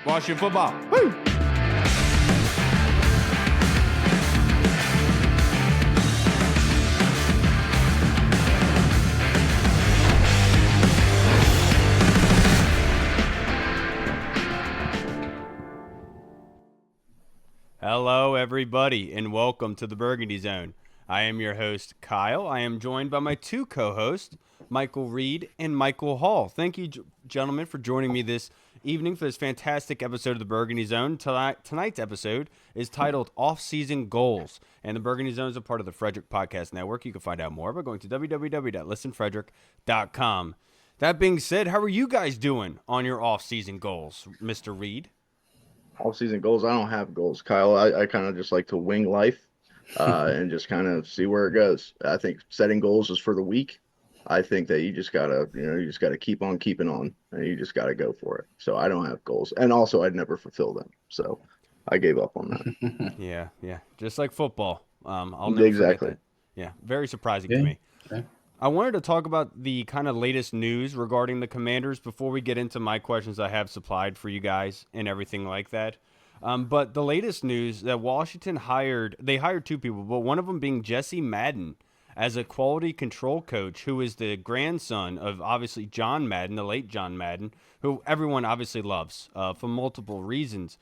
Washington football. Woo! Hello, everybody, and welcome to the Burgundy Zone. I am your host, Kyle. I am joined by my two co-hosts, Michael Reed and Michael Hall. Thank you, gentlemen, for joining me this evening for this fantastic episode of the Burgundy Zone. Tonight's episode is titled Offseason Goals, and the Burgundy Zone is a part of the Frederick Podcast Network. You can find out more by going to www.listenfrederick.com. That being said, how are you guys doing on your off-season goals, Mr. Reed? Off-season goals, I don't have goals, Kyle. I kind of just like to wing life and just kind of see where it goes. I think setting goals is for the week. I think that you just gotta keep on keeping on, and you just gotta go for it. So I don't have goals, and also I'd never fulfill them. So I gave up on that. Yeah, just like football. I'll never forget that. Yeah, very surprising to me. Okay. I wanted to talk about the kind of latest news regarding the Commanders before we get into my questions I have supplied for you guys and everything like that. But the latest news that Washington hired two people, but one of them being Jesse Madden as a quality control coach, who is the grandson of obviously John Madden, the late John Madden, who everyone obviously loves for multiple reasons.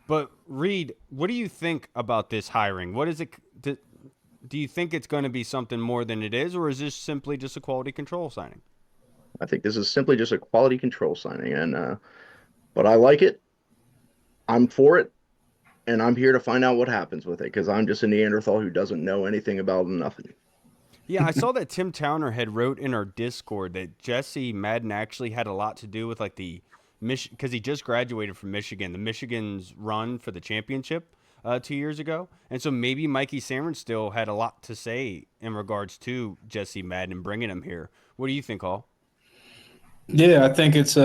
But Reed, what do you think about this hiring? What is it? Do you think it's going to be something more than it is, or is this simply just a quality control signing? I think this is simply just a quality control signing, and but I like it. I'm for it, and I'm here to find out what happens with it because I'm just a Neanderthal who doesn't know anything about nothing. Yeah, I saw that Tim Towner had wrote in our Discord that Jesse Madden actually had a lot to do with like because he just graduated from Michigan, the Michigan's run for the championship 2 years ago. And so maybe Mikey Cameron still had a lot to say in regards to Jesse Madden and bringing him here. What do you think, Hall? Yeah, I think it's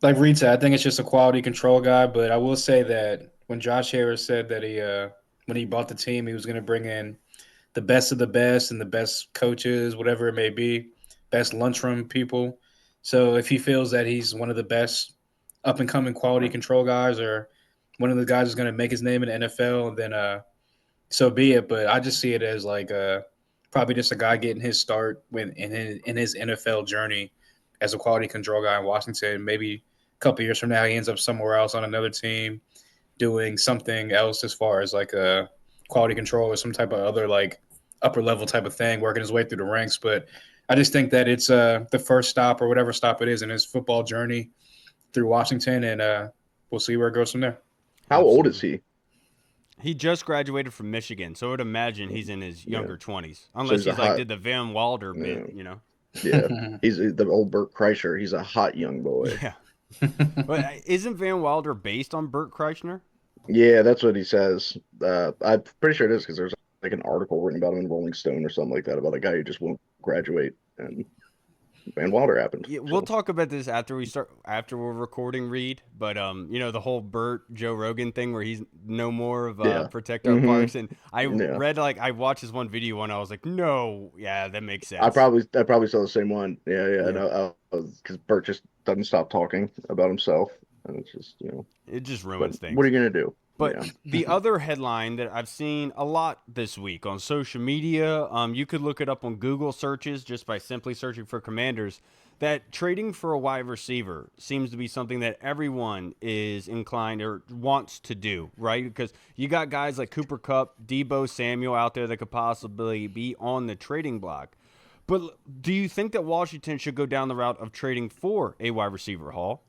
like Reed said, I think it's just a quality control guy. But I will say that when Josh Harris said that when he bought the team, he was going to bring in the best of the best and the best coaches, whatever it may be, best lunchroom people. So if he feels that he's one of the best up-and-coming quality control guys or one of the guys who's going to make his name in the NFL, then so be it. But I just see it as like probably just a guy getting his start in his NFL journey as a quality control guy in Washington. Maybe a couple years from now, he ends up somewhere else on another team doing something else as far as like a quality control or some type of other like upper level type of thing, working his way through the ranks. But I just think that it's the first stop or whatever stop it is in his football journey through Washington, and we'll see where it goes from there. How old is he? He just graduated from Michigan, so I would imagine he's in his younger 20s, unless he's like did the Van Wilder bit, you know. Yeah, he's the old Burt Kreischer. He's a hot young boy. Yeah, but isn't Van Wilder based on Burt Kreischer? Yeah, that's what he says. I'm pretty sure it is because there's like an article written about him in Rolling Stone or something like that about a guy who just won't graduate, and Van Wilder happened. Yeah, we'll talk about this after we're recording, Reed. But you know, the whole Joe Rogan thing where he's no more of protect our parks, and I read I watched this one video and I was like, no, yeah, that makes sense. I probably saw the same one. Yeah. No, because Burt just doesn't stop talking about himself, and it's just it just ruins things. What are you gonna do? But the other headline that I've seen a lot this week on social media, you could look it up on Google searches just by simply searching for Commanders, that trading for a wide receiver seems to be something that everyone is inclined or wants to do, right? Because you got guys like Cooper Kupp, Deebo Samuel out there that could possibly be on the trading block. But do you think that Washington should go down the route of trading for a wide receiver, Hall?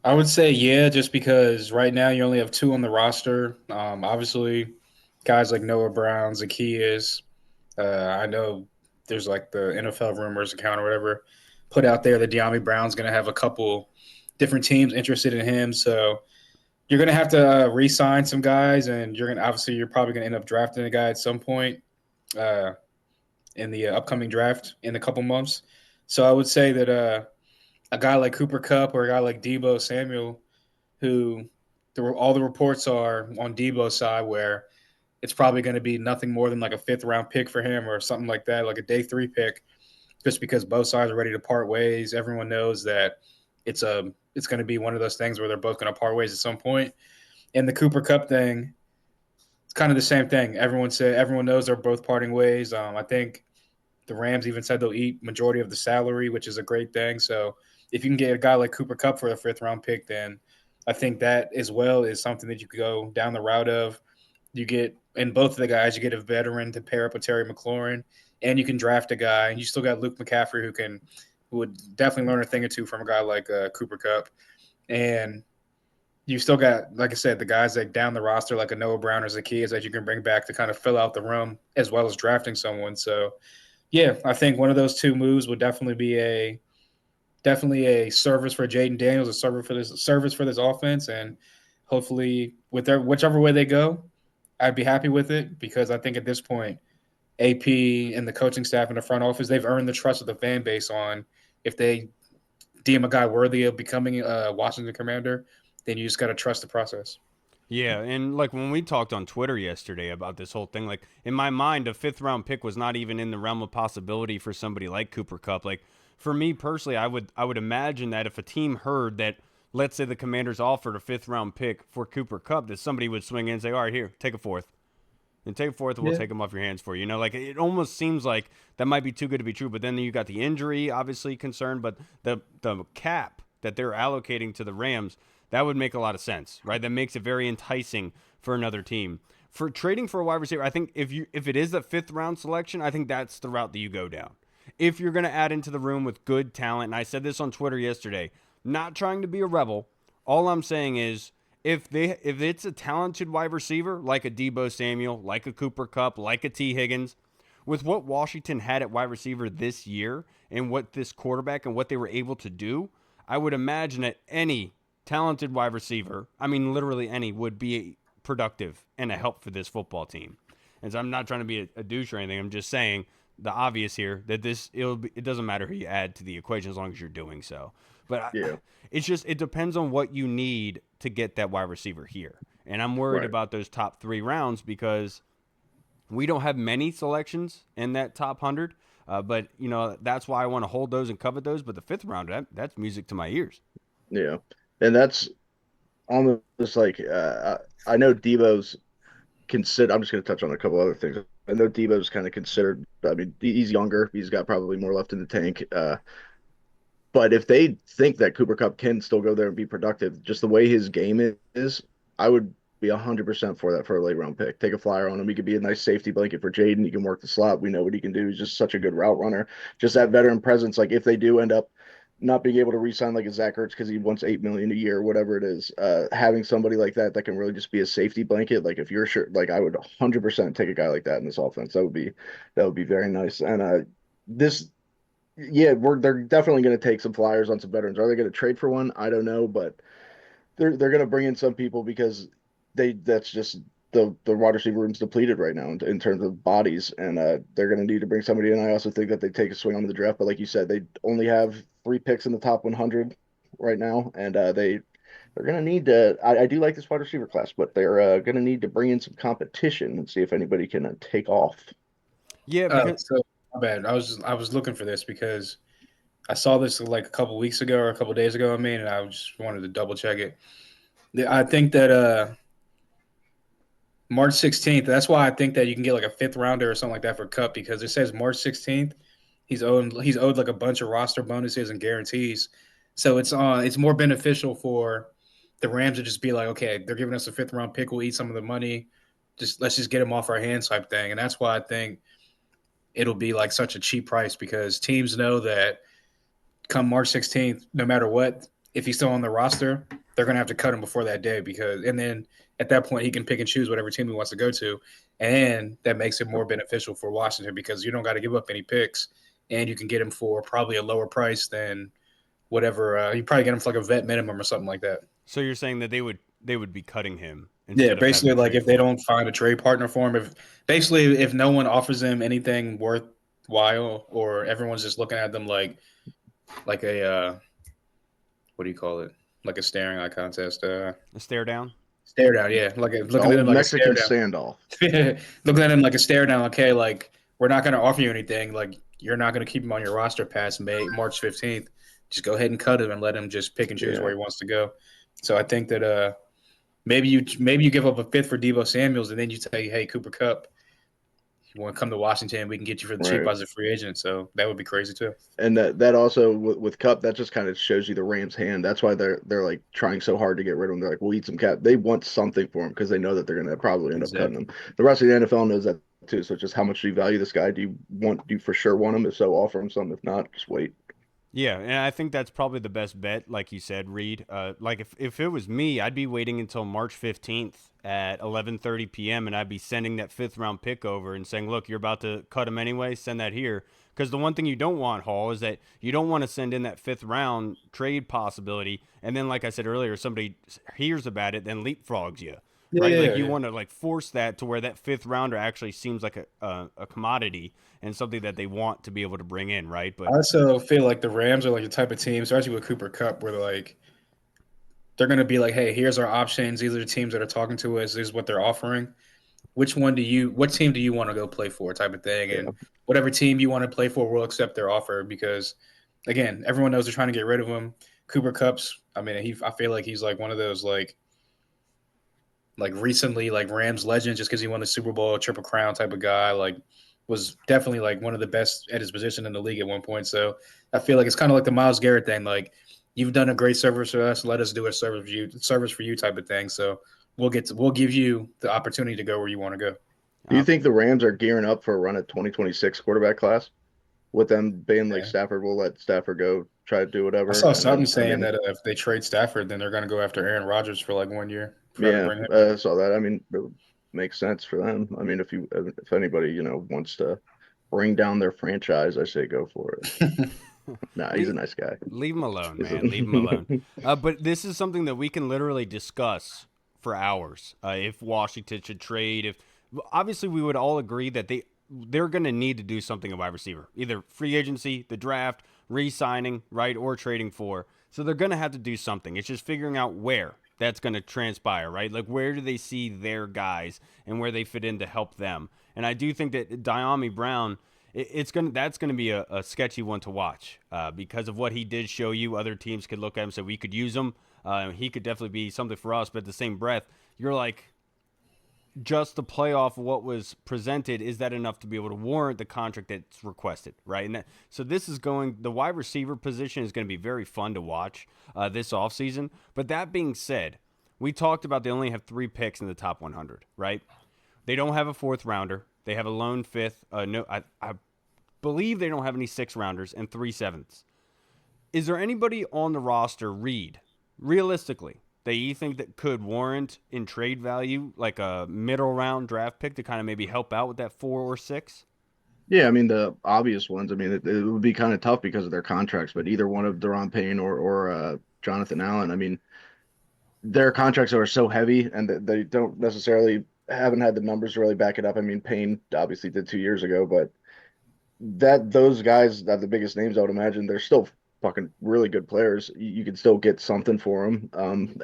I would say yeah, just because right now you only have two on the roster. Obviously, guys like Noah Brown, Zacchaeus. I know there's like the NFL rumors account or whatever put out there that De'Ami Brown's going to have a couple different teams interested in him. So you're going to have to re-sign some guys, and you're probably going to end up drafting a guy at some point in the upcoming draft in a couple months. So I would say that a guy like Cooper Kupp or a guy like Deebo Samuel, who all the reports are on Deebo's side where it's probably going to be nothing more than like a 5th-round pick for him or something like that, like a day 3 pick, just because both sides are ready to part ways. Everyone knows that it's a it's going to be one of those things where they're both going to part ways at some point. And the Cooper Cup thing, it's kind of the same thing. Everyone knows they're both parting ways. I think the Rams even said they'll eat majority of the salary, which is a great thing. So if you can get a guy like Cooper Cup for the 5th-round pick, then I think that as well is something that you could go down the route of. You get in both of the guys, you get a veteran to pair up with Terry McLaurin, and you can draft a guy. And you still got Luke McCaffrey who would definitely learn a thing or two from a guy like Cooper Cup. And you still got, like I said, the guys like down the roster, like a Noah Brown or Zacchaeus that you can bring back to kind of fill out the room as well as drafting someone. So, yeah, I think one of those two moves would definitely be a service for Jaden Daniels, a service for this offense, and hopefully with whichever way they go, I'd be happy with it because I think at this point, AP and the coaching staff in the front office, they've earned the trust of the fan base on if they deem a guy worthy of becoming a Washington Commander, then you just got to trust the process. Yeah, and like when we talked on Twitter yesterday about this whole thing, like in my mind, a 5th-round pick was not even in the realm of possibility for somebody like Cooper Cup. Like for me personally, I would imagine that if a team heard that, let's say the Commanders offered a 5th-round pick for Cooper Cup, that somebody would swing in and say, "All right, here, take a 4th, and take a 4th, and we'll take him off your hands for you." You know, like it almost seems like that might be too good to be true. But then you got the injury, obviously concerned, but the cap that they're allocating to the Rams. That would make a lot of sense, right? That makes it very enticing for another team. For trading for a wide receiver, I think if it is a 5th-round selection, I think that's the route that you go down. If you're going to add into the room with good talent, and I said this on Twitter yesterday, not trying to be a rebel, all I'm saying is if it's a talented wide receiver like a Deebo Samuel, like a Cooper Cup, like a T. Higgins, with what Washington had at wide receiver this year and what this quarterback and what they were able to do, I would imagine that any talented wide receiver, I mean literally any, would be productive and a help for this football team. And so I'm not trying to be a douche or anything. I'm just saying the obvious here that it doesn't matter who you add to the equation as long as you're doing so. But it depends on what you need to get that wide receiver here. And I'm worried about those top 3 rounds because we don't have many selections in that top 100. But you know that's why I want to hold those and covet those. But the 5th round, that's music to my ears. Yeah. And that's almost like I know Debo's considered. I'm just going to touch on a couple other things. I know Debo's kind of considered. I mean, he's younger. He's got probably more left in the tank. But if they think that Cooper Cup can still go there and be productive, just the way his game is, I would be 100% for that for a late round pick. Take a flyer on him. He could be a nice safety blanket for Jaden. He can work the slot. We know what he can do. He's just such a good route runner. Just that veteran presence. Like if they do end up not being able to re-sign like a Zach Ertz because he wants $8 million a year, whatever it is, having somebody like that can really just be a safety blanket. Like if you're sure, like I would 100% take a guy like that in this offense. That would be very nice. And they're definitely going to take some flyers on some veterans. Are they going to trade for one? I don't know, but they're going to bring in some people because that's just the wide receiver room's depleted right now in terms of bodies, and they're going to need to bring somebody in. I also think that they take a swing on the draft, but like you said, they only have 3 picks in the top 100 right now, and they're going to need to. I do like this wide receiver class, but they're going to need to bring in some competition and see if anybody can take off. Yeah, because so my bad. I was looking for this because I saw this like a couple weeks ago or a couple days ago. And I just wanted to double check it. I think that March 16th. That's why I think that you can get like a 5th rounder or something like that for Cup because it says March 16th. He's owed like a bunch of roster bonuses and guarantees. So it's more beneficial for the Rams to just be like, okay, they're giving us a 5th round pick. We'll eat some of the money. Let's just get him off our hands type thing. And that's why I think it'll be like such a cheap price because teams know that come March 16th, no matter what, if he's still on the roster, they're going to have to cut him before that day and then at that point he can pick and choose whatever team he wants to go to. And that makes it more beneficial for Washington because you don't got to give up any picks and you can get him for probably a lower price than whatever. You probably get him for like a vet minimum or something like that. So you're saying that they would be cutting him? Yeah, basically like if they don't find a trade partner for him, if no one offers him anything worthwhile or everyone's just looking at them like a what do you call it? Like a staring eye contest. A stare down? Stare down, yeah. Looking at him like Mexican a stare standoff. Looking at him like a stare down, okay, like we're not gonna offer you anything, like you're not gonna keep him on your roster past March 15th. just go ahead and cut him and let him just pick and choose where Yeah. he wants to go. So I think that maybe you give up a fifth for Deebo Samuels, and then you say, hey, Cooper Kupp, you want to come to Washington, we can get you for the cheap Right. as a free agent. So that would be crazy too. And that also with Cup, that just kind of shows you the Rams' hand. That's why they're like trying so hard to get rid of him. They're like, we'll eat some cap. They want something for him because they know that they're gonna probably end up cutting him. Exactly. The rest of the NFL knows that too. So it's just how much do you value this guy? Do you for sure want him? If so, offer him some. If not, just wait. Yeah, and I think that's probably the best bet, like you said, Reed. Like if it was me, I'd be waiting until March 15th at 11:30 p.m. and I'd be sending that fifth round pick over and saying, "Look, you're about to cut him anyway. Send that here." Because the one thing you don't want, Hall, is that you don't want to send in that fifth round trade possibility, and then, like I said earlier, somebody hears about it, then leapfrogs you, Yeah, right? yeah, Like yeah, you yeah. want to like force that to where that fifth rounder actually seems like a commodity and something that they want to be able to bring in, right? I But also feel like the Rams are like the type of team, especially with Cooper Cup, where they're going to be like, hey, here's our options. These are the teams that are talking to us. This is what they're offering. What team do you want to go play for type of thing? Yeah. And whatever team you want to play for will accept their offer because, again, everyone knows they're trying to get rid of him. Cooper Cups, I mean, I feel like he's like one of those like recently like Rams legends just because he won the Super Bowl, Triple Crown type of guy. Like was definitely like one of the best at his position in the league at one point. So I feel like it's kind of like the Myles Garrett thing. Like you've done a great service for us, let us do a service for you type of thing. So we'll give you the opportunity to go where you want to go. Do you um, think the Rams are gearing up for a run at 2026 quarterback class? With them being like Yeah. Stafford will let Stafford go, try to do I whatever, saw and something then I saying mean, that if they trade Stafford, then they're going to go after Aaron Rodgers for like 1 year, try to yeah, bring him in. saw that. I mean, it would make sense for them. I mean, if anybody wants to bring down their franchise, I say go for it. Nah, he's a leave, nice guy. leave him alone, He's a, man. Leave him alone. But this is something that we can literally discuss for hours. If Washington should trade, if obviously we would all agree that they're going to need to do something at wide receiver, either free agency, the draft, re-signing, right, or trading for. So they're going to have to do something. It's just figuring out where that's going to transpire, right? Like where do they see their guys and where they fit in to help them. And I do think that Diami Brown, that's gonna be a sketchy one to watch because of what he did show you. Other teams could look at him and say we could use him. He could definitely be something for us. But at the same breath, you're like, just to play off what was presented, is that enough to be able to warrant the contract that's requested, right? So this is the wide receiver position is going to be very fun to watch this offseason. But that being said, we talked about they only have 3 picks in the top 100, right? They don't have a fourth rounder. They have a lone fifth. No, I believe they don't have any 6 rounders and 3 sevenths. Is there anybody on the roster, Reed, realistically, that you think that could warrant in trade value, like a middle round draft pick to kind of maybe help out with that 4 or 6? yeah, I mean the obvious ones. I mean it would be kind of tough because of their contracts, but either one of Deron Payne or Jonathan Allen. I mean their contracts are so heavy and they don't necessarily haven't had the numbers to really back it up. I mean Payne obviously did 2 years ago, but that those guys that the biggest names I would imagine they're still fucking really good players. You can still get something for them,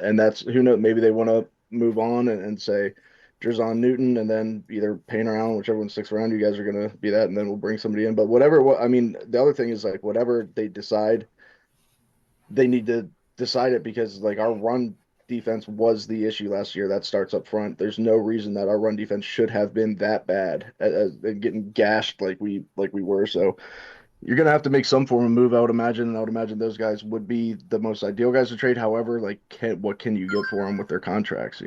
and that's who knows. Maybe they want to move on and say Drizon Newton, and then either Payne or Allen, whichever one sticks around. You guys are gonna be that, and then we'll bring somebody in. But whatever. What I mean, the other thing is like whatever they decide, they need to decide it because like our run defense was the issue last year. That starts up front. There's no reason that our run defense should have been that bad at getting gashed like we were. So you're gonna have to make some form of move, I would imagine. And I would imagine those guys would be the most ideal guys to trade. However, like, what can you get for them with their contracts?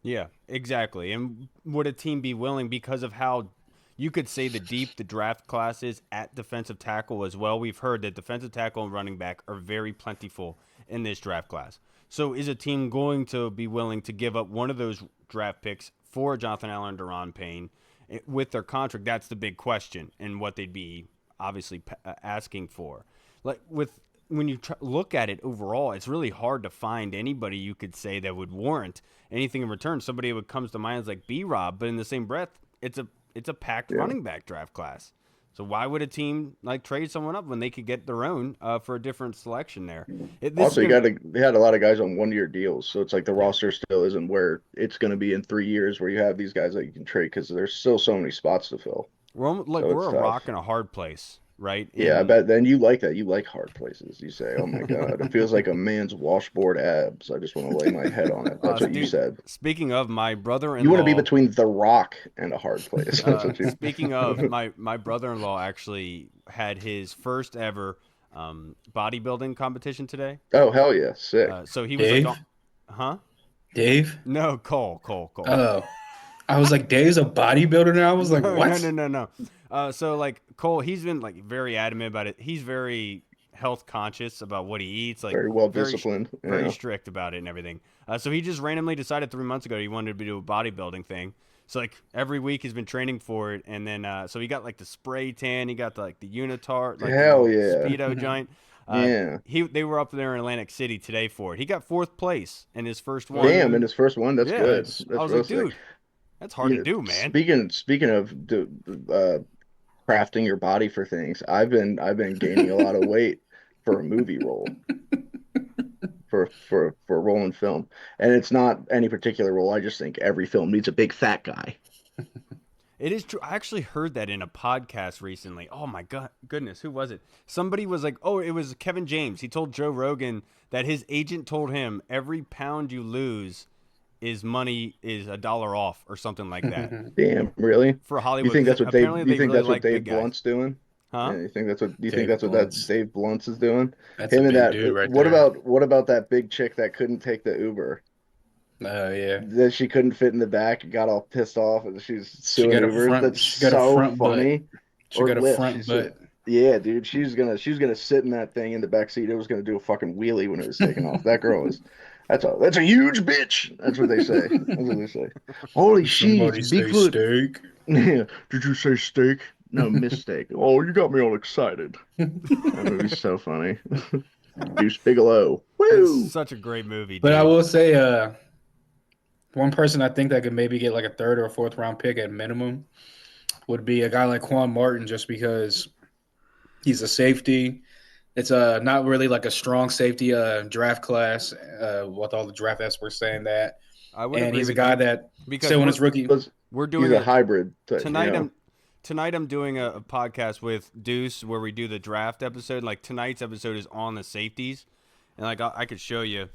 Yeah, exactly. And would a team be willing because of how you could say the draft class is at defensive tackle as well? We've heard that defensive tackle and running back are very plentiful in this draft class. So is a team going to be willing to give up one of those draft picks for Jonathan Allen, Deron Payne with their contract? That's the big question and what they'd be obviously asking for. Like when you look at it overall, it's really hard to find anybody you could say that would warrant anything in return. Somebody that comes to mind is like B Rob, but in the same breath, it's a packed Yeah. running back draft class. So why would a team like trade someone up when they could get their own for a different selection there? This is Also, gonna, they had a lot of guys on 1 year deals, so it's like the yeah. roster still isn't where it's going to be in 3 years, where you have these guys that you can trade because there's still so many spots to fill. We're almost, like So it's we're a tough. rock and a hard place right? Yeah, I And bet then you like that. You like hard places. You say, "Oh my God, it feels like a man's washboard abs. I just want to lay my head on it." That's what you dude, said. speaking of my You want to be brother-in-law, between the rock and a hard place. That's what you. speaking of my brother-in-law actually had his first ever bodybuilding competition today. Oh hell yeah, sick. So he was like, oh, Dave? huh? Dave? No, Cole. Oh, I was like, Dave's a bodybuilder now. I was like, No, what? no, no, no. So like Cole, he's been like very adamant about it. He's very health conscious about what he eats, like Very well very, disciplined. very Yeah. strict about it and everything. So he just randomly decided 3 months ago he wanted to do a bodybuilding thing. So like every week he's been training for it, and then so he got like the spray tan, he got like the unitard, like the Hell little yeah. speedo giant. Yeah. They were up there in Atlantic City today for it. He got fourth place in his first Oh, one. Damn, yeah. in his first one, that's Yeah, good. Nice. I That's was real like, sick. dude, that's hard to Yeah. do, man. Speaking of uh, crafting your body for things, I've been gaining a lot of weight for a movie role. For a role in film. And it's not any particular role. I just think every film needs a big fat guy. It is true. I actually heard that in a podcast recently. Oh my god, goodness, who was it? Somebody was like, "Oh, it was Kevin James." He told Joe Rogan that his agent told him every pound you lose is $1 off or something like that Damn, really? for You Hollywood think because that's what Dave apparently you they think really that's what like big Dave guys, Blunt's doing? huh? Yeah, you think Dave that's what that Blunt's. Dave Blunt's is doing? That's a Him and big that dude right what there. about that big chick that couldn't take the Uber? Oh, yeah. That she couldn't fit in the back, got all pissed off, and she's She suing got a Ubers. front. That's She got a so front butt. funny. She Or got a Lyft. front butt. Yeah, dude, she was gonna sit in that thing in the back seat. It was gonna do a fucking wheelie when it was taking off. That girl is that's a huge bitch. That's what they say. That's what they say. Holy Did shit, somebody say Bigfoot. steak? Yeah. Did you say steak? No, mistake. Oh, you got me all excited. That movie's so funny. Deuce Bigelow. It's Woo! such a great movie, But I dude. will say, one person I think that could maybe get like a third or a fourth round pick at minimum would be a guy like Quan Martin, just because he's a safety. It's not really like a strong safety draft class, with all the draft experts saying that. I would And agree he's a with guy you that because still in his rookie. Plus, we're he's doing a it hybrid type, tonight. I'm doing a podcast with Deuce where we do the draft episode. Like tonight's episode is on the safeties, and like I could show you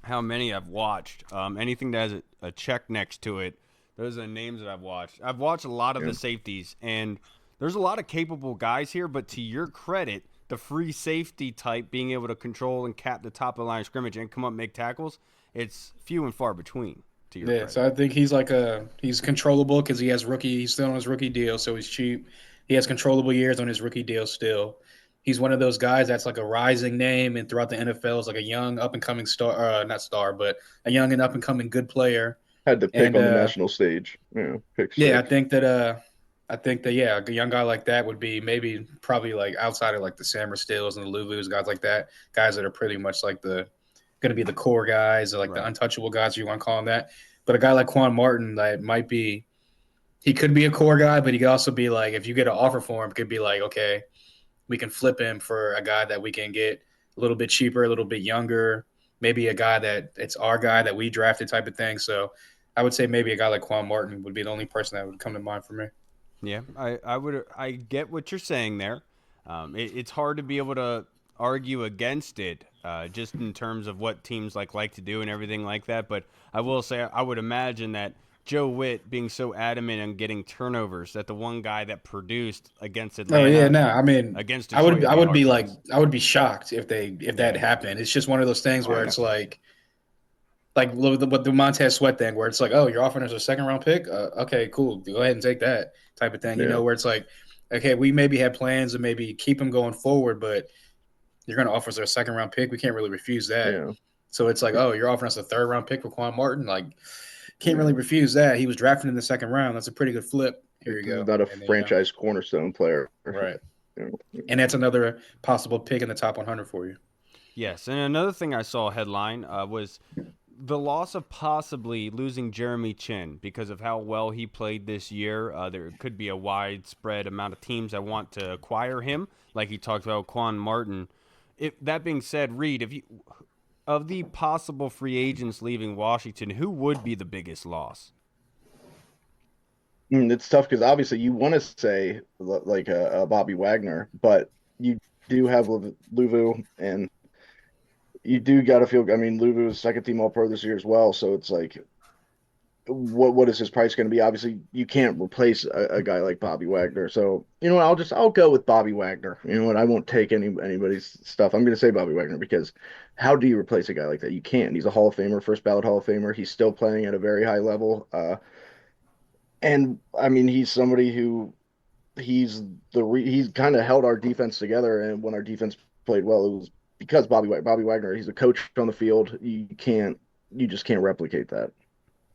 how many I've watched. Anything that has a check next to it, those are the names that I've watched. I've watched a lot of Yeah. the safeties, and there's a lot of capable guys here. But to your credit, the free safety type being able to control and cap the top of the line of scrimmage and come up and make tackles, it's few and far between. To your Yeah, credit. so I think he's controllable because he's still on his rookie deal, so he's cheap. He has controllable years on his rookie deal still. He's one of those guys that's like a rising name and throughout the NFL is like a young up and coming star, not star, but a young and up and coming good player. Had to pick And on the national stage. Yeah, pick yeah, six. I think that yeah, a young guy like that would be maybe probably like outside of like the Sam Stills and the Luvus, guys like that, guys that are pretty much like the going to be the core guys or like the Right. untouchable guys, you want to call them that. But a guy like Quan Martin, that might be, he could be a core guy, but he could also be like, if you get an offer for him, it could be like, okay, we can flip him for a guy that we can get a little bit cheaper, a little bit younger, maybe a guy that it's our guy that we drafted type of thing. So I would say maybe a guy like Quan Martin would be the only person that would come to mind for me. Yeah, I get what you're saying there. It's hard to be able to argue against it, just in terms of what teams like to do and everything like that. But I will say I would imagine that Joe Witt being so adamant on getting turnovers, that the one guy that produced against Oh yeah, Atlanta, no, I mean, against Detroit, would I be a would hard be like, pass. I would be shocked if that Yeah. happened. It's just one of those things Oh, I where know. it's like what the Montez Sweat thing, where it's like, oh, you're offering us a second round pick. Okay, cool, go ahead and take that type of thing. Yeah. Where it's like, okay, we maybe had plans to maybe keep him going forward, but you're going to offer us a second round pick. We can't really refuse that. Yeah. So it's like, oh, you're offering us a third round pick for Quan Martin. Like, can't Yeah. really refuse that. He was drafted in the second round. That's a pretty good flip. Here you This is go. not a And then, franchise cornerstone player. right. Yeah. And that's another possible pick in the top 100 for you. Yes, and another thing I saw a headline was the loss of possibly losing Jeremy Chin because of how well he played this year. There could be a widespread amount of teams that want to acquire him, like he talked about Quan Martin. That being said, Reed, if you of the possible free agents leaving Washington, who would be the biggest loss? It's tough because obviously you want to say like a Bobby Wagner, but you do have Luvu, and you do got to feel. I mean, Luvu is second team All Pro this year as well, so it's like, what is his price going to be? Obviously, you can't replace a guy like Bobby Wagner. So you know what? I'll go with Bobby Wagner. You know what? I won't take anybody's stuff. I'm going to say Bobby Wagner because how do you replace a guy like that? You can't. He's a Hall of Famer, first ballot Hall of Famer. He's still playing at a very high level. And I mean, he's somebody who he's kind of held our defense together. And when our defense played well, it was because Bobby Wagner. He's a coach on the field. You just can't replicate that.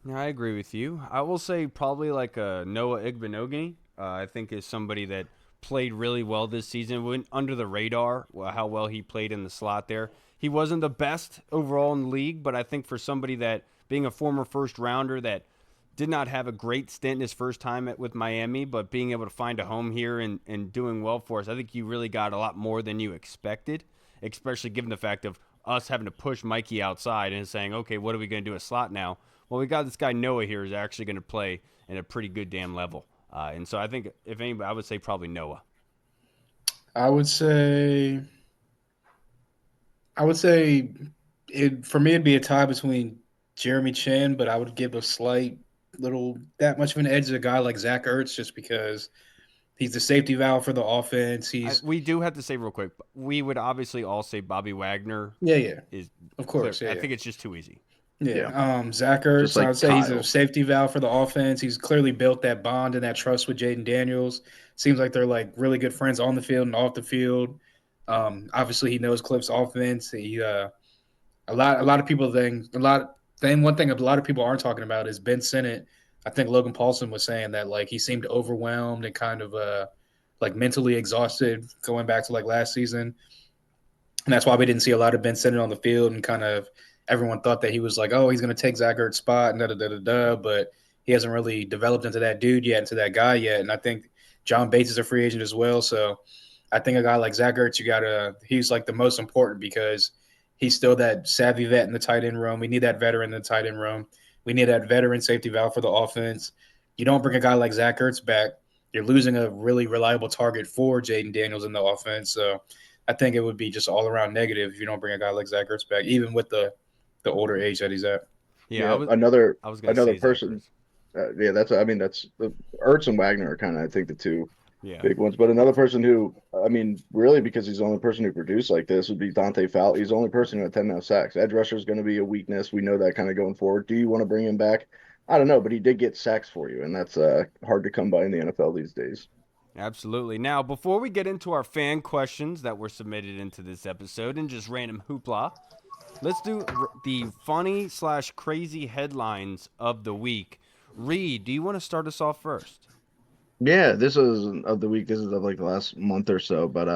Yeah, I agree with you. I will say probably like Noah Igbenogany. I think is somebody that played really well this season. Went under the radar. How well he played in the slot there. He wasn't the best overall in the league, but I think for somebody that being a former first rounder that did not have a great stint in his first time with Miami, but being able to find a home here and doing well for us, I think you really got a lot more than you expected, especially given the fact of us having to push Mikey outside and saying, okay, what are we going to do a slot now? Well, we got this guy Noah here who's actually going to play at a pretty good damn level. And so I think if anybody, I would say probably Noah. I would say, I would say, it for me it'd be a tie between Jeremy Chin, but I would give a slight little that much of an edge to a guy like Zach Ertz just because he's the safety valve for the offense. He's We do have to say real quick, we would obviously all say Bobby Wagner yeah, yeah, is of clear. course, yeah, I yeah. think it's just too easy. Yeah, Yeah, Zach just Ertz, I like would say he's a Kyle. safety valve for the offense. He's clearly built that bond and that trust with Jaden Daniels. Seems like they're like really good friends on the field and off the field. Obviously, he knows Cliff's offense. A lot of people think a lot. Then one thing a lot of people aren't talking about is Ben Sinnott. I think Logan Paulson was saying that like he seemed overwhelmed and kind of like mentally exhausted going back to like last season. And that's why we didn't see a lot of Ben Sinnott on the field, and kind of everyone thought that he was like, oh, he's going to take Zach Ertz's spot and da da da da da. But he hasn't really developed into that dude yet, into that guy yet. And I think John Bates is a free agent as well. So I think a guy like Zach Ertz, he's like the most important because he's still that savvy vet in the tight end room. We need that veteran in the tight end room. We need that veteran safety valve for the offense. You don't bring a guy like Zach Ertz back, you're losing a really reliable target for Jaden Daniels in the offense. So I think it would be just all around negative if you don't bring a guy like Zach Ertz back, even with the older age that he's at. Yeah, Yeah, another I was gonna another say Zach person. Ertz. Yeah, that's I mean that's the Ertz and Wagner are kind of I think the two Yeah. big ones. But another person who I mean really because he's the only person who produced like this would be Dante Fowl. He's the only person who had 10 now sacks. Edge rusher is going to be a weakness. We know that kind of going forward. Do you want to bring him back? I don't know, but he did get sacks for you, and that's hard to come by in the NFL these days. Absolutely. Now, before we get into our fan questions that were submitted into this episode and just random hoopla, let's do the funny slash crazy headlines of the week. Reed, do you want to start us off first? Yeah, this is of the week. This is of like the last month or so, but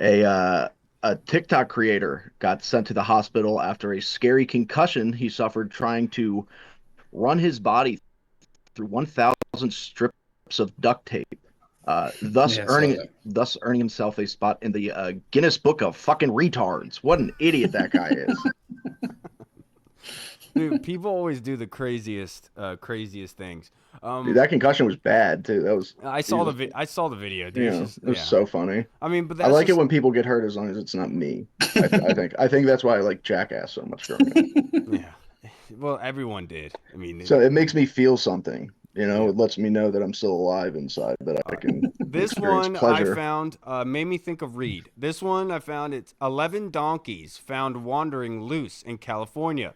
a uh, a TikTok creator got sent to the hospital after a scary concussion he suffered trying to run his body through 1,000 strips of duct tape, Yeah, I saw that. thus earning himself a spot in the Guinness Book of fucking retards. What an idiot that guy is. Dude, people always do the craziest things. Dude, that concussion was bad too. That was Jesus. I saw the video, dude. You It's know, just it was yeah. so funny. I mean, but I that's like it just when people get hurt as long as it's not me. I think that's why I like Jackass so much growing up. yeah. Well, everyone did. I mean, So it makes me feel something. You know, yeah. it lets me know that I'm still alive inside, that All I right. can This experience one I pleasure. found made me think of Reed. This one I found it's 11 donkeys found wandering loose in California.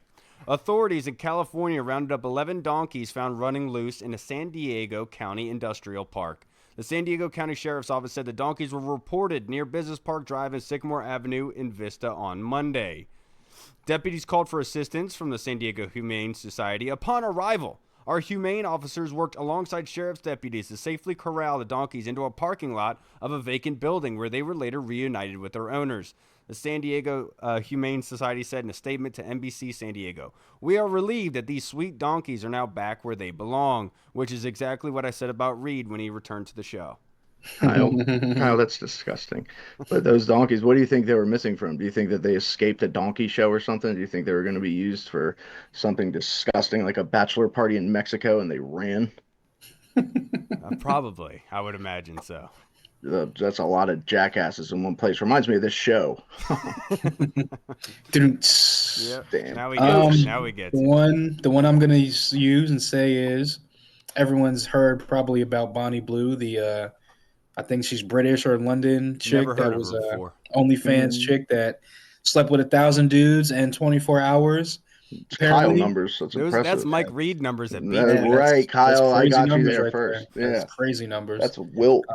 Authorities in California rounded up 11 donkeys found running loose in a San Diego County industrial park. The San Diego County Sheriff's Office said the donkeys were reported near Business Park Drive and Sycamore Avenue in Vista on Monday. Deputies called for assistance from the San Diego Humane Society. Upon arrival, our humane officers worked alongside sheriff's deputies to safely corral the donkeys into a parking lot of a vacant building where they were later reunited with their owners. The San Diego Humane Society said in a statement to NBC San Diego, "We are relieved that these sweet donkeys are now back where they belong," which is exactly what I said about Reed when he returned to the show. Kyle, Kyle, that's disgusting. But those donkeys, what do you think they were missing from? Do you think that they escaped a donkey show or something? Do you think they were going to be used for something disgusting like a bachelor party in Mexico and they ran? Probably, I would imagine so. That's a lot of jackasses in one place. Reminds me of this show. Yep. Damn Now we gets it. jokes. Now we The gets it. one I'm gonna use and say is everyone's heard probably about Bonnie Blue, the I think she's British or London Never chick heard that of was her before. OnlyFans Mm, chick that slept with 1,000 dudes in 24 hours. it's Kyle Apparently, numbers. That's That's impressive. Mike Reed numbers at beach yeah, week. Right, that's Kyle. I crazy got you numbers there right there. first. That's Yeah, crazy numbers. that's Wilt.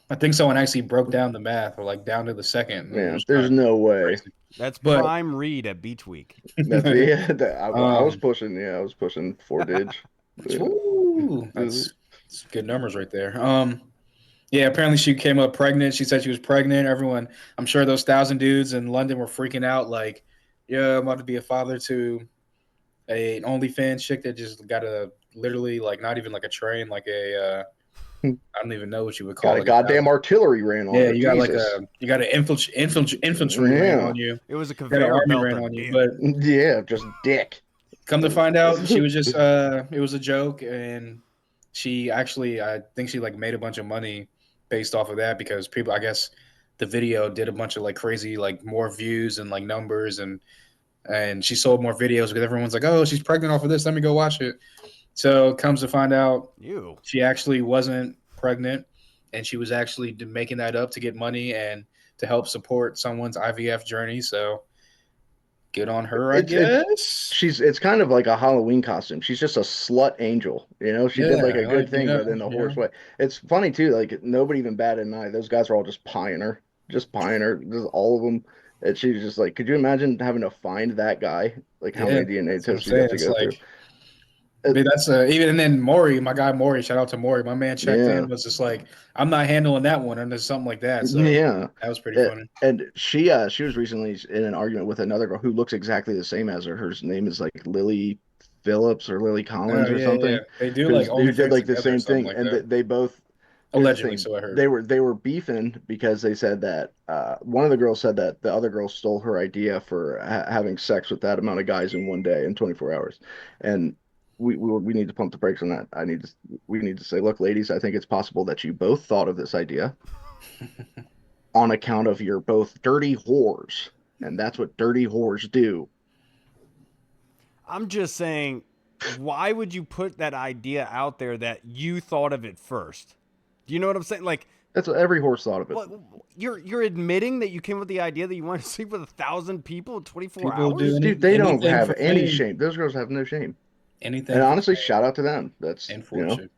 I think someone actually broke down the math, or like down to the second. And Yeah, was there's kind of no way. crazy, That's but prime Reed at beach week. That's yeah. I was um, pushing. Yeah, I was pushing 4 dig. Yeah. that's good numbers right there. Yeah, apparently she came up pregnant. She said she was pregnant. Everyone, I'm sure those 1,000 dudes in London were freaking out, like, yeah, I'm about to be a father to an OnlyFans chick that just got a literally like not even like a train, like a I don't even know what you would Got call a it. goddamn artillery ran on Yeah, her. you got like Jesus. you got an infantry ran Yeah. on you. It was a You got an conveyor army belt ran of on you. dick. But Yeah, just dick. come to find out, she was just it was a joke, and she actually I think she like made a bunch of money based off of that because people I guess the video did a bunch of like crazy like more views and like numbers and she sold more videos because everyone's like, oh, she's pregnant off of this. Let me go watch it. So comes to find out, You. she actually wasn't pregnant, and she was actually making that up to get money and to help support someone's IVF journey. So good on her, I guess. It's kind of like a Halloween costume. She's just a slut angel. She did like Yeah, a good like thing, but in a horse way. It's funny too. Like nobody even batted an eye. Those guys are all just pieing her, just all of them. And she's just like, could you imagine having to find that guy? Like how yeah, many DNA that's what I'm tests you'd saying. have to It's go through? like but that's even and then Maury, my guy Maury, shout out to Maury. My man checked Yeah, in, was just like, I'm not handling that one, and there's something like that. So yeah. that was pretty funny. And she was recently in an argument with another girl who looks exactly the same as her. Her name is like Lily Phillips or Lily Oh Collins or yeah, yeah. something, They do like who did OnlyFans like the together or same something thing. like And that. they both here's the Allegedly, thing, so I heard. they were beefing because they said that one of the girls said that the other girl stole her idea for having sex with that amount of guys in one day in 24 hours, and we need to pump the brakes on that. We need to say, look, ladies, I think it's possible that you both thought of this idea on account of you're both dirty whores, and that's what dirty whores do. I'm just saying, why would you put that idea out there that you thought of it first? Do you know what I'm saying? Like, That's what every horse thought of it. what you're admitting that you came up with the idea that you want to sleep with 1,000 people in 24 People do hours? Dude, they don't anything have for any fame. shame. Those girls have no shame. And Anything for honestly, fame shout out to them. That's, and fortune.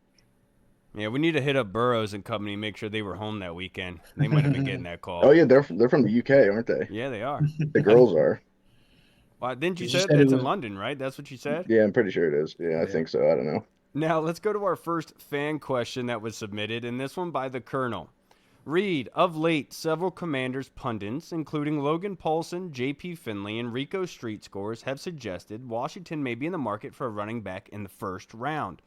Yeah, we need to hit up Burrows and company, make sure they were home that weekend. They might have been getting that oh call. yeah, they're from the UK, aren't they? Yeah, they are. The girls are. Well, didn't you You say said that it it's in was London, right? That's what you said? Yeah, I'm pretty sure it is. Yeah, I yeah. think so. I don't know. Now, let's go to our first fan question that was submitted, and this one by the Colonel. Reed, of late, several Commanders pundits, including Logan Paulson, J.P. Finley, and Rico Street Scores, have suggested Washington may be in the market for a running back in the first round.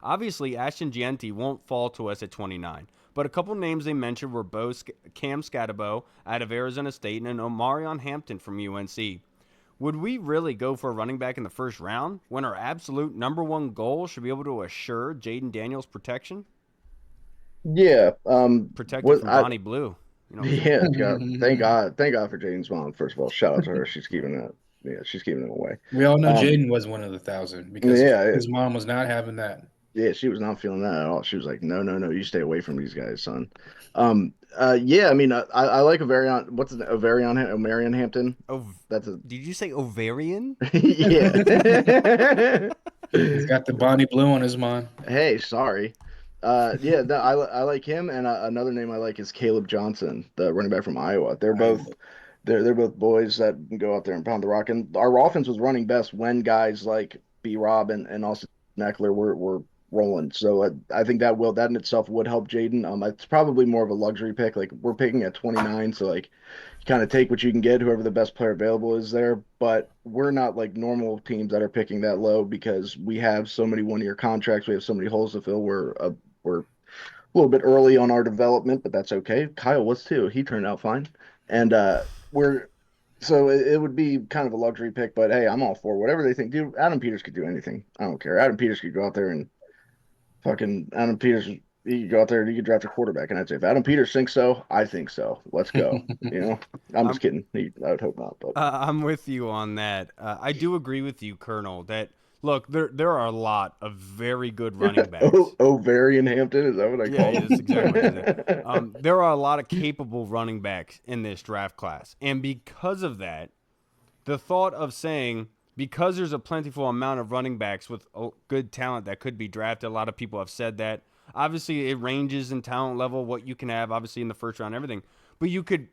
Obviously, Ashton Gianti won't fall to us at 29, but a couple names they mentioned were Cam Scatabo out of Arizona State and Omarion Hampton from UNC. Would we really go for a running back in the first round when our absolute number one goal should be able to assure Jaden Daniels protection? Yeah. Protected What from I Bonnie Blue. You know what I'm saying? yeah, God, thank God for Jaden's mom. First of all, shout out to her. She's keeping that. Yeah, she's keeping it away. We all know Um, Jaden was one of the 1,000 because yeah, his mom was not having that. yeah, she was not feeling that at all. She was like, no, no, no, you stay away from these guys, son. Yeah, I mean, I like Averion. What's his name? Omarion Hampton. That's a Did you say ovarian? yeah. He's got the Bonnie Blue on his mind. Hey, sorry. Yeah, I like him, and another name I like is Caleb Johnson, the running back from Iowa. They're both boys that can go out there and pound the rock. And our offense was running best when guys like B. Rob and Austin Eckler were rolling. So I think that in itself would help Jaden. It's probably more of a luxury pick. Like we're picking at 29, so like you kind of take what you can get, whoever the best player available is there. But we're not like normal teams that are picking that low because we have so many 1 year contracts. We have so many holes to fill. We're a little bit early on our development, but that's okay. Kyle was too. He turned out fine, and we're so it would be kind of a luxury pick. But hey, I'm all for whatever they think. Dude, Adam Peters could do anything. I don't care. Adam Peters could go out there and Fucking Adam Peters, he could go out there and he could draft a quarterback, and I'd say if Adam Peters thinks so, I think so. Let's go. You know, I'm just I'm kidding. I would hope not, but I'm with you on that. I do agree with you, Colonel, that look, there are a lot of very good running backs. Ovarian Hampton, is that what I Yeah, called yeah, that's exactly what you said. him? There are a lot of capable running backs in this draft class, and because of that, the thought of saying because there's a plentiful amount of running backs with good talent that could be drafted, a lot of people have said that. Obviously, it ranges in talent level what you can have, obviously in the first round, and everything. But you could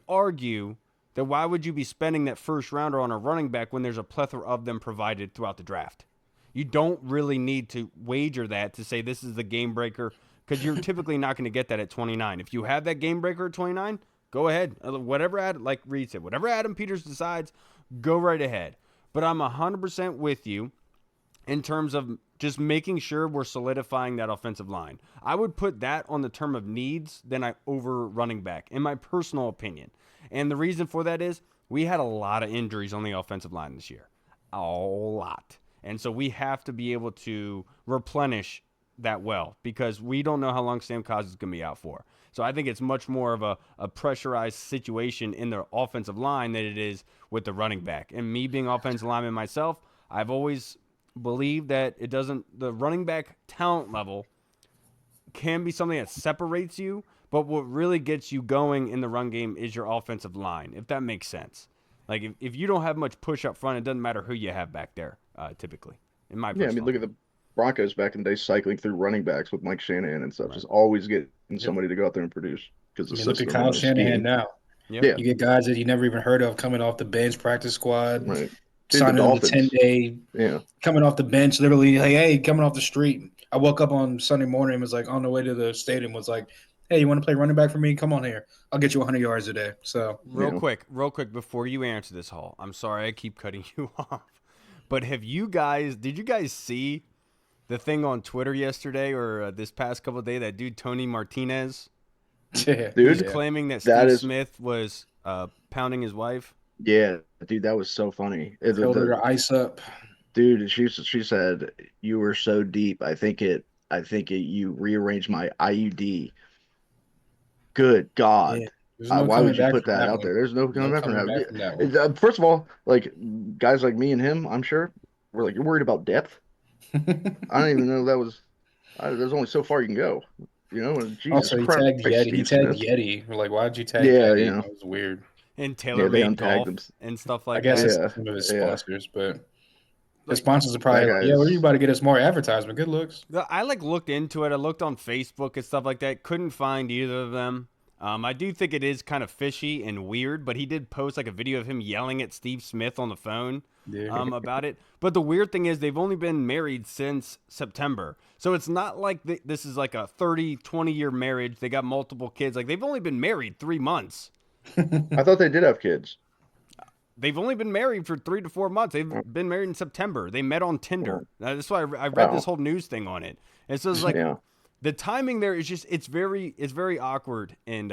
argue that why would you be spending that first rounder on a running back when there's a plethora of them provided throughout the draft? You don't really need to wager that to say this is the game breaker because you're typically not going to get that at 29. If you have that game breaker at 29, go ahead. Whatever, like Reed said, whatever Adam Peters decides, go right ahead. But I'm 100% with you in terms of just making sure we're solidifying that offensive line. I would put that on the term of needs than I over running back, in my personal opinion. And the reason for that is we had a lot of injuries on the offensive line this year. A lot. And so we have to be able to replenish that well because we don't know how long Sam Cos is going to be out for. So I think it's much more of a pressurized situation in the offensive line than it is with the running back. And me being offensive lineman myself, I've always believed that the running back talent level can be something that separates you, but what really gets you going in the run game is your offensive line, if that makes sense. Like if you don't have much push up front, it doesn't matter who you have back there, typically, in my Yeah, I mean, personal look at the opinion. Broncos back in the day, cycling through running backs with Mike Shanahan and stuff, just always getting Yep. somebody to go out there and produce because I the mean, look at system Kyle and the Shanahan scheme. now. Yep. Yeah, You get guys that you never even heard of coming off the bench, practice squad, right. Dude, the signing them to Dolphins. 10-day, Yeah, coming off the bench, literally, like, hey, coming off the street. I woke up on Sunday morning and was like, on the way to the stadium, was like, hey, you want to play running back for me? Come on here. I'll get you 100 yards a day. So, yeah. Real quick, before you answer this, Hall, I'm sorry I keep cutting you off, but did you guys see the thing on Twitter yesterday or this past couple of days? That dude Tony Martinez, yeah. who's Dude, Yeah. claiming that that Steve is, Smith was pounding his wife. yeah, dude, that was so funny. Told her to ice up. Dude, she said you were so deep. I think it you rearranged my IUD. Good Yeah. God. There's no Why coming would you back put from that that out one. there? There's no coming No back from coming back that. from that one. First of all, like guys like me and him, I'm sure we're like, you're worried about depth. I don't even know that was. There's only so far you can go. And Jesus Also, he Christ, tagged Yeti. He Steve tagged Smith. Yeti. We're like, why'd you tag Yeah, Yeti? That was weird. And yeah, Taylor they made untagged golf him. and stuff I like guess that. it's Yeah, some of his yeah. sponsors, but his Like sponsors are That probably like, guy yeah, well, you is. about to get us more advertisement. Good looks. I like looked into it. I looked on Facebook and stuff like that. Couldn't find either of them. I do think it is kind of fishy and weird, but he did post like a video of him yelling at Steve Smith on the phone Yeah. about it. But the weird thing is they've only been married since September. So it's not like this is like a 30, 20-year marriage. They got multiple kids. Like they've only been married 3 months. I thought they did have kids. They've only been married for 3 to 4 months. They've been married in September. They met on Tinder. Oh, That's why I read this wow. whole news thing on it. And so it's like Yeah. the timing there is just it's very awkward and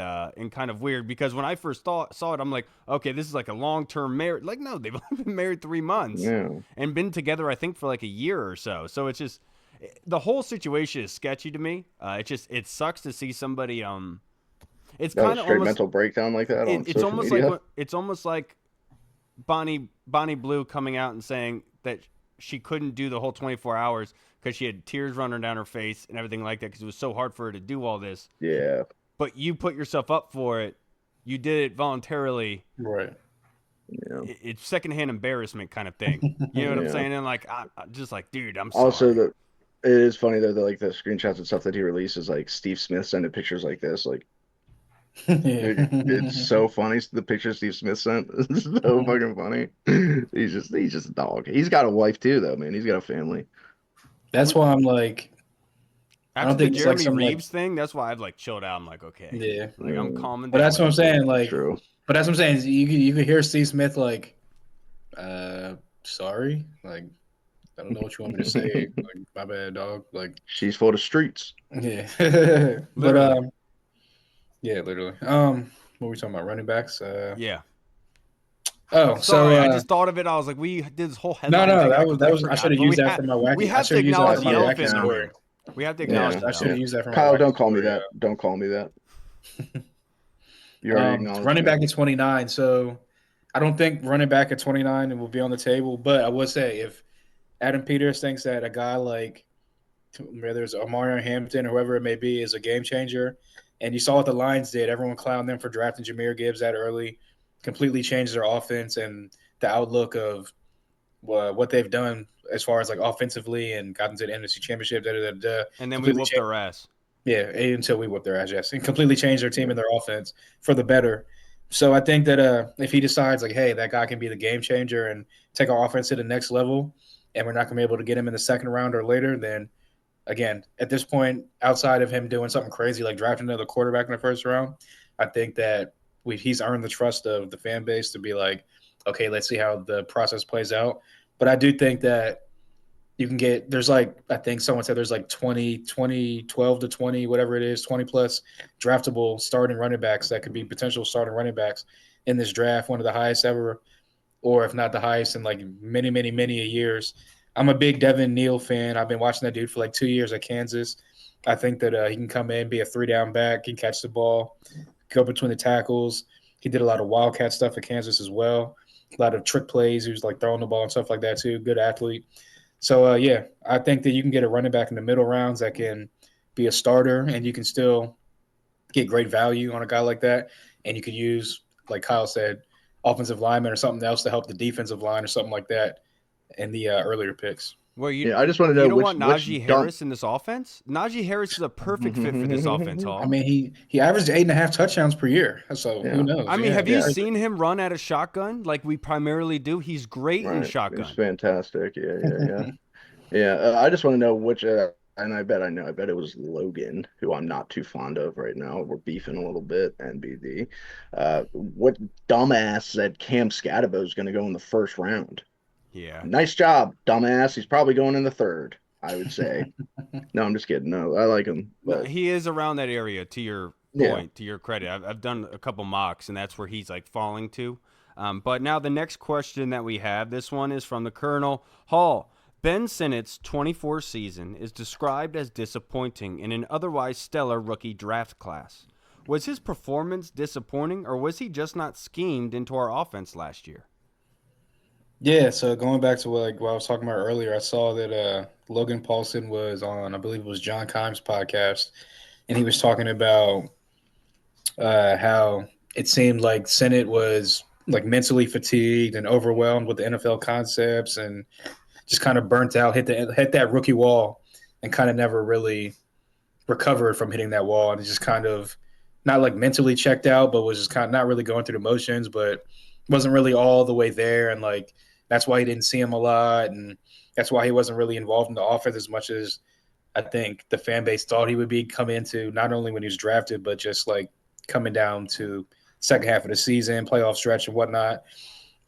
kind of weird because when I first saw it, I'm like, okay, this is like a long-term marriage. Like, no, they've only been married 3 months Yeah. and been together, I think, for like a year or so. So it's just the whole situation is sketchy to me. It sucks to see somebody. It's That was kind of straight almost mental breakdown like that on it's social almost like media. it's almost like Bonnie Blue coming out and saying that she couldn't do the whole 24 hours because she had tears running down her face and everything like that because it was so hard for her to do all this. Yeah. But you put yourself up for it. You did it voluntarily. Right. Yeah. It's secondhand embarrassment kind of thing. You know what I'm Yeah. saying? And like, I'm just like, dude, I'm Also, sorry. it is funny though that like the screenshots and stuff that he releases, like Steve Smith sending pictures like this, like Yeah. it's so funny. The picture Steve Smith sent is so fucking funny. He's just a dog. He's got a wife too, though, man. He's got a family. That's why I'm like, I After don't the think it's like Jeremy something like, Reeves thing, that's why I've like chilled out. I'm like, okay, yeah. like I'm calming But down that's what I'm with it. saying. Like, True. but that's what I'm saying. Is you could hear Steve Smith like, sorry, like I don't know what you want me to say. Like, my bad, dog. Like, She's for the streets. yeah. But Literally. yeah, literally. What were we talking about? Running backs. Yeah. Oh, Sorry, I so just thought of it. I was like, we did this whole no, headline no, thing. I that was completely I forgot. should have But used that for my we wacky. I have should to have used that for acknowledge my the Yeah, wacky elephant in the yeah. story. room. We have to Yeah, acknowledge Yeah, it, I though. should have yeah. used that for my Kyle, bracket don't call me story. that. Don't call me that. You already acknowledged Running me. back at 29. So I don't think running back at 29 will be on the table. But I would say if Adam Peters thinks that a guy like whether it's Omarion Hampton or whoever it may be is a game changer, and you saw what the Lions did, everyone clowned them for drafting Jahmyr Gibbs that early, completely changed their offense and the outlook of what they've done as far as like offensively and gotten to the NFC Championship. And then we Completely whooped changed. their ass. Yeah, until we whip their ass, yes, and completely change their team and their offense for the better. So I think that if he decides like, hey, that guy can be the game changer and take our offense to the next level, and we're not going to be able to get him in the second round or later, then again, at this point, outside of him doing something crazy like drafting another quarterback in the first round, I think that he's earned the trust of the fan base to be like, okay, let's see how the process plays out. But I do think that you can get there's like I think someone said there's like 12 to 20 whatever it is 20 plus draftable starting running backs that could be potential starting running backs in this draft, one of the highest ever, or if not the highest in like many years. I'm a big Devin Neal fan. I've been watching that dude for like 2 years at Kansas. I think that he can come in, be a 3-down back, he can catch the ball, go between the tackles. He did a lot of wildcat stuff at Kansas as well, a lot of trick plays. He was like throwing the ball and stuff like that too. Good athlete. So yeah, I think that you can get a running back in the middle rounds that can be a starter, and you can still get great value on a guy like that. And you could use, like Kyle said, offensive lineman or something else to help the defensive line or something like that in the earlier picks. Well, Yeah, I just want to you know don't which want Najee dump. Harris in this offense? Najee Harris is a perfect fit for this offense, I Hall. mean, he averaged 8.5 touchdowns per year, so who Yeah, knows? I mean, Yeah, have it's you yeah, crazy. seen him run at a shotgun like we primarily do? He's great in right. It's shotgun. fantastic. Yeah. I just want to know which, and I bet I know. I bet it was Logan, who I'm not too fond of right now. We're beefing a little bit, NBD. What dumbass said Cam Scatabo is going to go in the first round? Yeah. Nice job, dumbass. He's probably going in the third, I would say. No, I'm just kidding. No, I like him, No, but he is around that area, to your yeah. point, to your credit. I've done a couple mocks, and that's where he's like falling to. But now the next question that we have, this one is from the Colonel Hall. Ben Sinnott's 24 season is described as disappointing in an otherwise stellar rookie draft class. Was his performance disappointing, or was he just not schemed into our offense last year? Yeah, so going back to what I was talking about earlier, I saw that Logan Paulson was on, I believe it was John Kimes' podcast, and he was talking about how it seemed like Sinnott was like mentally fatigued and overwhelmed with the NFL concepts and just kind of burnt out, hit that rookie wall, and kind of never really recovered from hitting that wall, and just kind of not like mentally checked out, but was just kind of not really going through the motions, but wasn't really all the way there, and like that's why he didn't see him a lot, and that's why he wasn't really involved in the offense as much as I think the fan base thought he would be coming into, not only when he was drafted, but just like coming down to second half of the season, playoff stretch and whatnot.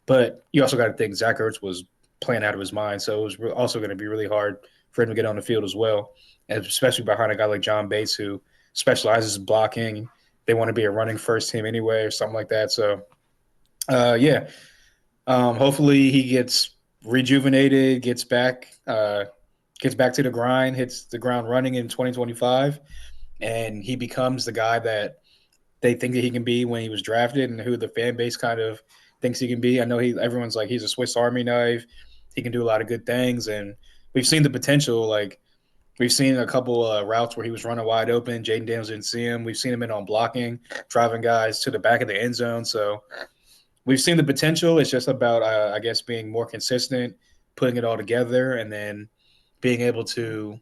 But you also got to think Zach Ertz was playing out of his mind, so it was also going to be really hard for him to get on the field as well, and especially behind a guy like John Bates who specializes in blocking. They want to be a running first team anyway, or something like that. So, yeah, hopefully he gets rejuvenated, gets back to the grind, hits the ground running in 2025, and he becomes the guy that they think that he can be when he was drafted and who the fan base kind of thinks he can be. I know everyone's like he's a Swiss Army knife. He can do a lot of good things, and we've seen the potential. Like we've seen a couple routes where he was running wide open. Jaden Daniels didn't see him. We've seen him in on blocking, driving guys to the back of the end zone. So we've seen the potential. It's just about, I guess, being more consistent, putting it all together, and then being able to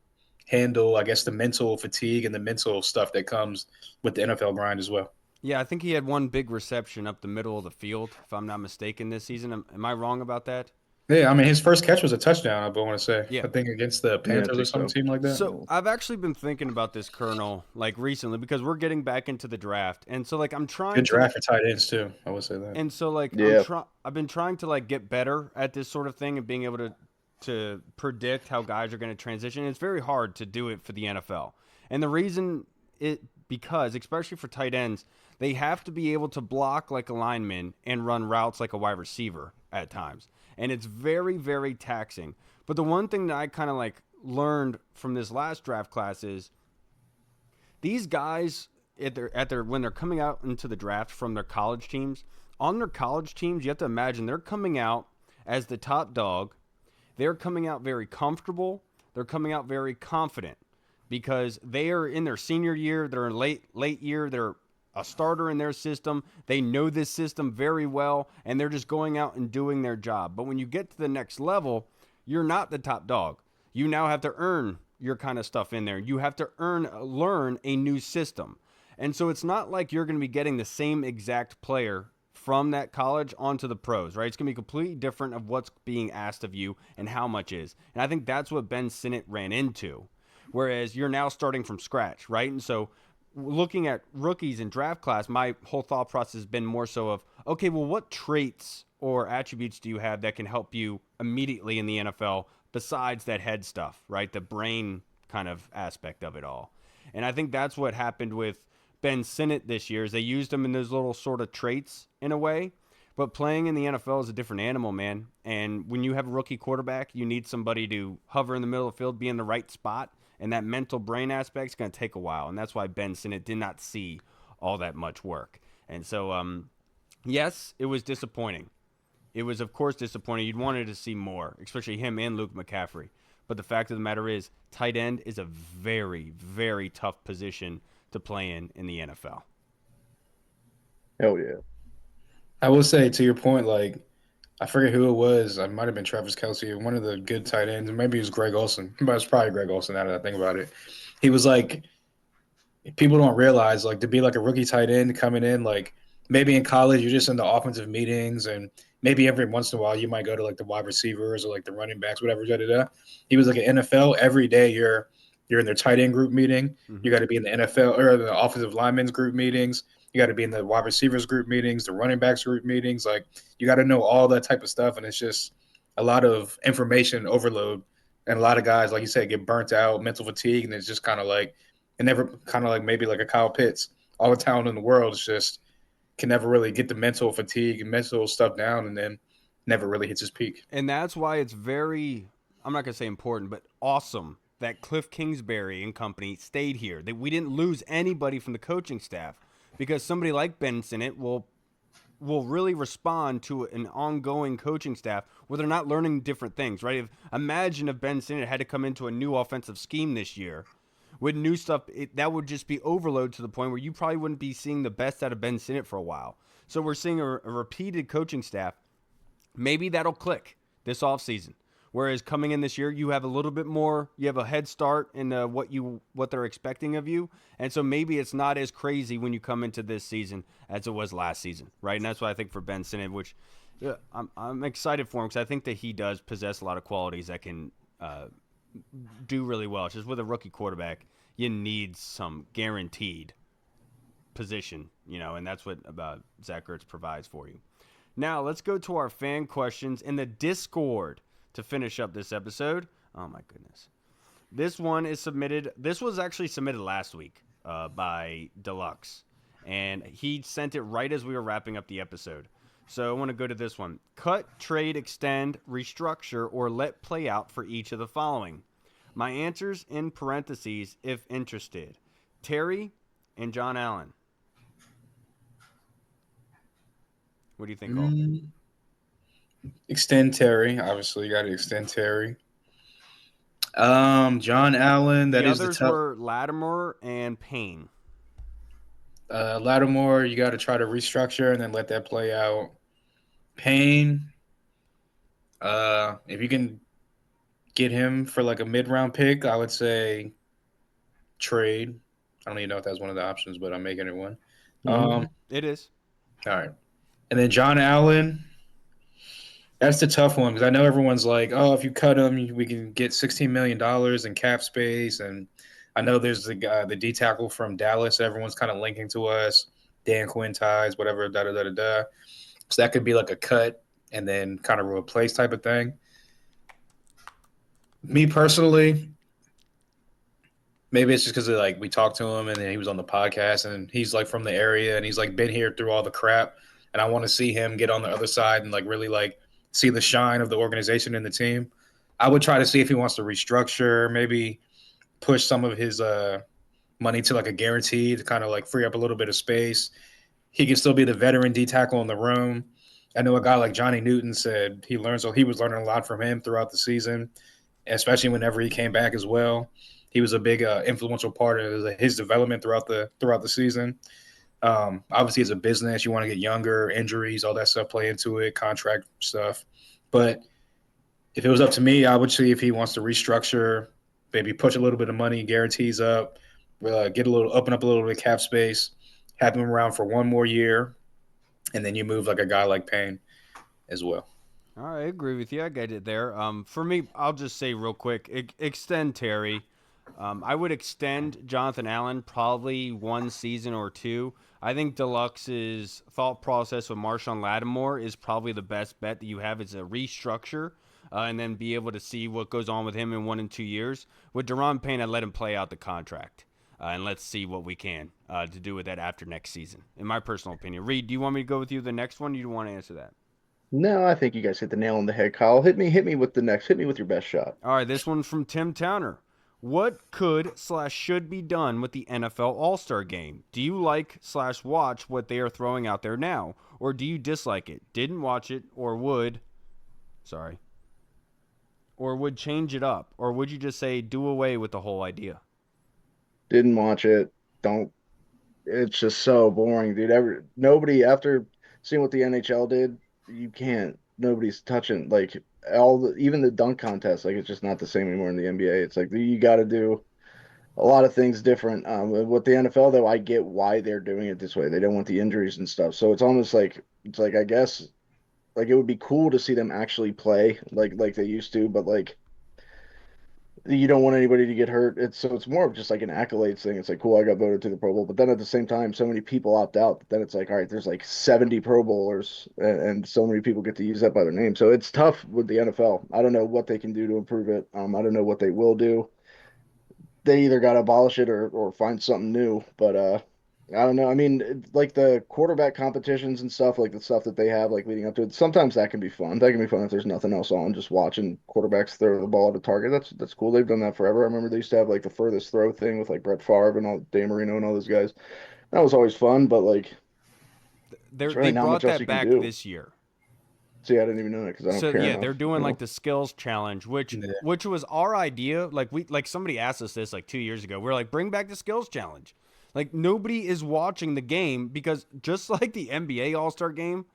handle, I guess, the mental fatigue and the mental stuff that comes with the NFL grind as well. Yeah, I think he had one big reception up the middle of the field, if I'm not mistaken, this season. Am I wrong about that? Yeah, I mean, his first catch was a touchdown, I want to say. Yeah. I think against the Yeah, I Panthers or think some so. team like that. So I've actually been thinking about this, Colonel, like recently, because we're getting back into the draft, and so like I'm trying Good to, draft for tight ends, too. I would say that. and so like Yeah, I've been trying to like get better at this sort of thing and being able to predict how guys are going to transition. It's very hard to do it for the NFL, and the reason because especially for tight ends, they have to be able to block like a lineman and run routes like a wide receiver at times, and it's very taxing. But the one thing that I kind of like learned from this last draft class is these guys at their when they're coming out into the draft from their college teams, on their college teams, you have to imagine they're coming out as the top dog. They're coming out very comfortable. They're coming out very confident because they are in their senior year. They're in late year. They're a starter in their system. They know this system very well, and they're just going out and doing their job. But when you get to the next level, you're not the top dog. You now have to earn your kind of stuff in there. You have to learn a new system. And so it's not like you're going to be getting the same exact player from that college onto the pros, right? It's going to be completely different of what's being asked of you and how much is. And I think that's what Ben Sinnott ran into. Whereas you're now starting from scratch, right? And so looking at rookies in draft class, my whole thought process has been more so of, okay, well, what traits or attributes do you have that can help you immediately in the NFL besides that head stuff, right? The brain kind of aspect of it all. And I think that's what happened with Ben Sinnott this year is they used him in those little sort of traits in a way. But playing in the NFL is a different animal, man. And when you have a rookie quarterback, you need somebody to hover in the middle of the field, be in the right spot. And that mental brain aspect is going to take a while. And that's why Ben Sinnott did not see all that much work. And so, yes, it was disappointing. It was, of course, disappointing. You'd wanted to see more, especially him and Luke McCaffrey. But the fact of the matter is, tight end is a very, very tough position to play in the NFL. Hell yeah. I will say to your point, like I forget who it was. I might have been Travis Kelce, one of the good tight ends. Maybe it was Greg Olsen, but it's probably Greg Olsen now that I think about it. He was like, people don't realize like to be like a rookie tight end coming in, like maybe in college you're just in the offensive meetings and maybe every once in a while you might go to like the wide receivers or like the running backs, whatever. Da, da, da. He was like an NFL every day. You're in their tight end group meeting. Mm-hmm. You got to be in the NFL or the offensive linemen's group meetings. You got to be in the wide receivers group meetings, the running backs group meetings. Like you got to know all that type of stuff, and it's just a lot of information overload. And a lot of guys, like you said, get burnt out, mental fatigue, and it's just kind of like it never kind of like maybe like a Kyle Pitts, all the talent in the world is just can never really get the mental fatigue and mental stuff down, and then never really hits his peak. And that's why it's very, I'm not going to say important, but awesome that Cliff Kingsbury and company stayed here. That we didn't lose anybody from the coaching staff because somebody like Ben Sinnott will really respond to an ongoing coaching staff where they're not learning different things, right? Imagine if Ben Sinnott had to come into a new offensive scheme this year with new stuff, that would just be overload to the point where you probably wouldn't be seeing the best out of Ben Sinnott for a while. So we're seeing a repeated coaching staff. Maybe that'll click this offseason. Whereas coming in this year, you have a little bit more, you have a head start in what they're expecting of you. And so maybe it's not as crazy when you come into this season as it was last season, right? And that's what I think for Ben Sinnott, which I'm excited for him because I think that he does possess a lot of qualities that can do really well. It's just with a rookie quarterback, you need some guaranteed position, and that's what Zach Ertz provides for you. Now, let's go to our fan questions in the Discord to finish up this episode. Oh, my goodness. This one is submitted. This was actually submitted last week by Deluxe, and he sent it right as we were wrapping up the episode. So I want to go to this one. Cut, trade, extend, restructure, or let play out for each of the following. My answers in parentheses if interested. Terry and John Allen. What do you think, Cole? Extend Terry. Obviously, you got to extend Terry. John Allen. That the is others the tough. Were Lattimore and Payne. Lattimore, you got to try to restructure and then let that play out. Payne. If you can get him for like a mid-round pick, I would say trade. I don't even know if that's one of the options, but I'm making it one. It is. All right. And then John Allen, that's the tough one because I know everyone's like, oh, if you cut him, we can get $16 million in cap space. And I know there's the guy, the D tackle from Dallas. Everyone's kind of linking to us, Dan Quinn ties, whatever, da-da-da-da-da. So that could be like a cut and then kind of replace type of thing. Me personally, maybe it's just because like we talked to him and then he was on the podcast and he's like from the area and he's like been here through all the crap. And I want to see him get on the other side and like really like see the shine of the organization and the team. I would try to see if he wants to restructure, maybe push some of his money to like a guarantee to kind of like free up a little bit of space. He can still be the veteran D tackle in the room. I know a guy like Johnny Newton said he was learning a lot from him throughout the season, especially whenever he came back as well. He was a big influential part of his development throughout the season. Obviously, as a business, you want to get younger, injuries, all that stuff play into it, contract stuff. But if it was up to me, I would see if he wants to restructure, maybe push a little bit of money, guarantees up, open up a little bit of cap space, have him around for one more year, and then you move like a guy like Payne as well. All right, I agree with you. I get it there. For me, I'll just say real quick, extend Terry. I would extend Jonathan Allen probably one season or two. I think Deluxe's thought process with Marshawn Lattimore is probably the best bet that you have. Is a restructure and then be able to see what goes on with him in 1 and 2 years. With Deron Payne, I let him play out the contract. And let's see what we can to do with that after next season, in my personal opinion. Reed, do you want me to go with you the next one? Or do you want to answer that? No, I think you guys hit the nail on the head, Kyle. Hit me with the next. Hit me with your best shot. All right, this one's from Tim Towner. What could/should be done with the NFL All-Star Game? Do you like/watch what they are throwing out there now? Or do you dislike it? Didn't watch it or would change it up? Or would you just say do away with the whole idea? Didn't watch it. Don't. It's just so boring, dude. Nobody after seeing what the NHL did, you can't. Nobody's touching like even the dunk contest. Like it's just not the same anymore in the NBA. It's like you got to do a lot of things different. With the NFL though, I get why they're doing it this way. They don't want the injuries and stuff. So it's almost like I guess like it would be cool to see them actually play like they used to, but like you don't want anybody to get hurt. It's more of just like an accolades thing. It's like cool, I got voted to the Pro Bowl, but then at the same time, so many people opt out that then it's like, all right, there's like 70 Pro Bowlers, and so many people get to use that by their name. So it's tough with the NFL. I don't know what they can do to improve it. I don't know what they will do. They either got to abolish it or find something new. But I don't know. I mean, like the quarterback competitions and stuff, like the stuff that they have, like leading up to it. Sometimes that can be fun. That can be fun if there's nothing else on, just watching quarterbacks throw the ball at a target. That's cool. They've done that forever. I remember they used to have like the furthest throw thing with like Brett Favre and all Dan Marino and all those guys. That was always fun, but like, there's really They not brought much else that you can back do. this year. See, I didn't even know that because I don't So care yeah, enough. they're doing You like know? the skills challenge, Yeah. which was our idea. Like somebody asked us this like 2 years ago. We're like, bring back the skills challenge. Like nobody is watching the game because just like the NBA All-Star game,